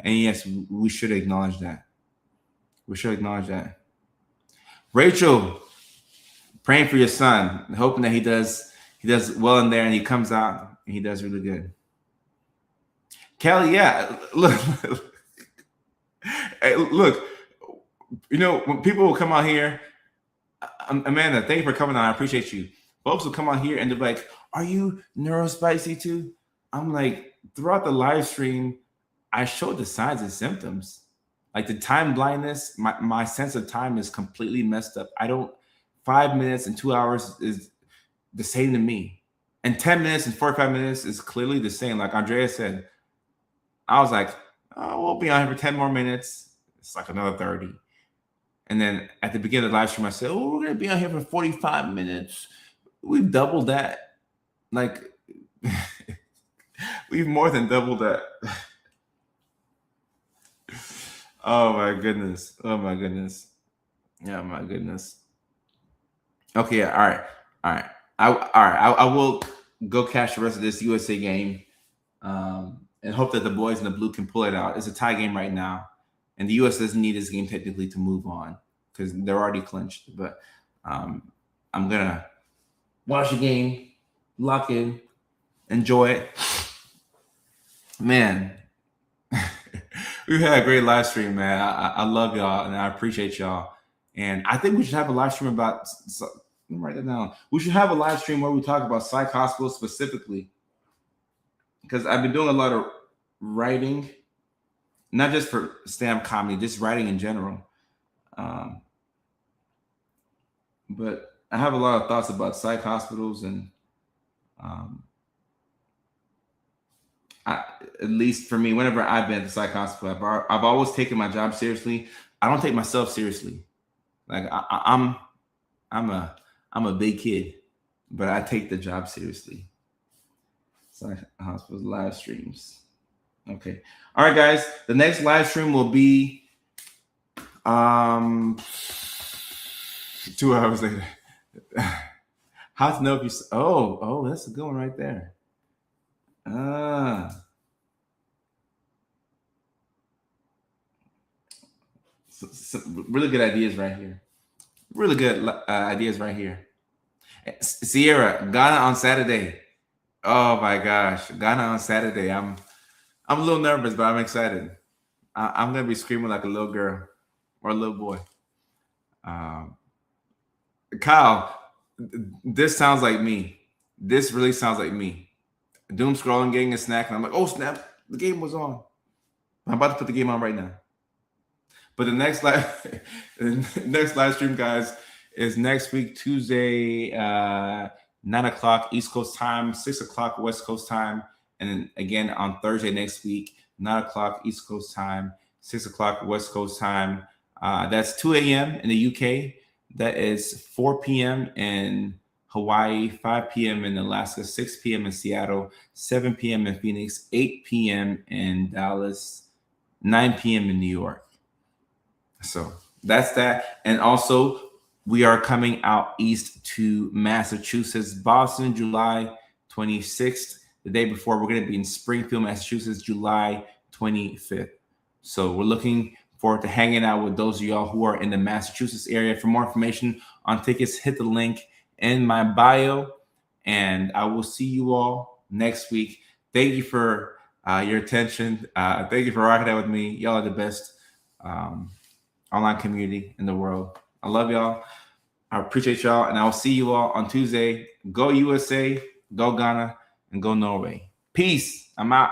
yes, we should acknowledge that. We should acknowledge that. Rachel, praying for your son, hoping that he does well in there and he comes out and he does really good. Kelly, yeah, look, look, you know, when people will come out here, Amanda, thank you for coming on. I appreciate you. Folks will come on here and they're like, "Are you neurospicy too?" I'm like, throughout the live stream, I showed the signs and symptoms. Like, the time blindness, my sense of time is completely messed up. I don't 5 minutes and 2 hours is the same to me. And 10 minutes and 45 minutes is clearly the same. Like Andrea said, I was like, oh, we'll be on here for 10 more minutes. It's like another 30. And then at the beginning of the live stream, I said, oh, we're going to be on here for 45 minutes. We've doubled that. Like, we've more than doubled that. Oh my goodness. Oh my goodness. Yeah, my goodness. Okay, all right. I will go catch the rest of this USA game, and hope that the boys in the blue can pull it out. It's a tie game right now, and the US doesn't need this game technically to move on because they're already clinched. But I'm gonna watch the game, lock in, enjoy it. Man, we've had a great live stream, man. I love y'all and I appreciate y'all. And I think we should have a live stream about. Let me write that down. We should have a live stream where we talk about psych hospitals specifically, because I've been doing a lot of writing, not just for stand-up comedy, just writing in general. But I have a lot of thoughts about psych hospitals, and at least for me, whenever I've been at the psych hospital, I've always taken my job seriously. I don't take myself seriously. Like, I'm a big kid, but I take the job seriously. Psych hospitals live streams. Okay. All right, guys. The next live stream will be 2 hours later. How to know if you? Oh, that's a good one right there. Some really good ideas right here. Really good ideas right here. Sierra, Ghana on Saturday. Oh my gosh, Ghana on Saturday. I'm a little nervous, but I'm excited. I'm gonna be screaming like a little girl or a little boy. Kyle, this sounds like me. This really sounds like me. Doom scrolling, getting a snack, and I'm like, oh snap, the game was on. I'm about to put the game on right now. But the next live stream, guys, is next week, Tuesday, 9 o'clock East Coast time, 6 o'clock West Coast time, and then again on Thursday next week, 9 o'clock East Coast time, 6 o'clock West Coast time. That's 2 a.m. in the UK. That is 4 p.m. in Hawaii, 5 p.m. in Alaska, 6 p.m. in Seattle, 7 p.m. in Phoenix, 8 p.m. in Dallas, 9 p.m. in New York. So that's that. And also, We are coming out east to Massachusetts, Boston, July 26th. The day before, we're going to be in Springfield, Massachusetts, July 25th. So we're looking forward to hanging out with those of y'all who are in the Massachusetts area. For more information on tickets, hit the link in my bio, and I will see you all next week. Thank you for your attention. Thank you for rocking out with me. Y'all are the best online community in the world. I love y'all. I appreciate y'all, and I'll see you all on Tuesday. Go USA, go Ghana, and go Norway. Peace. I'm out.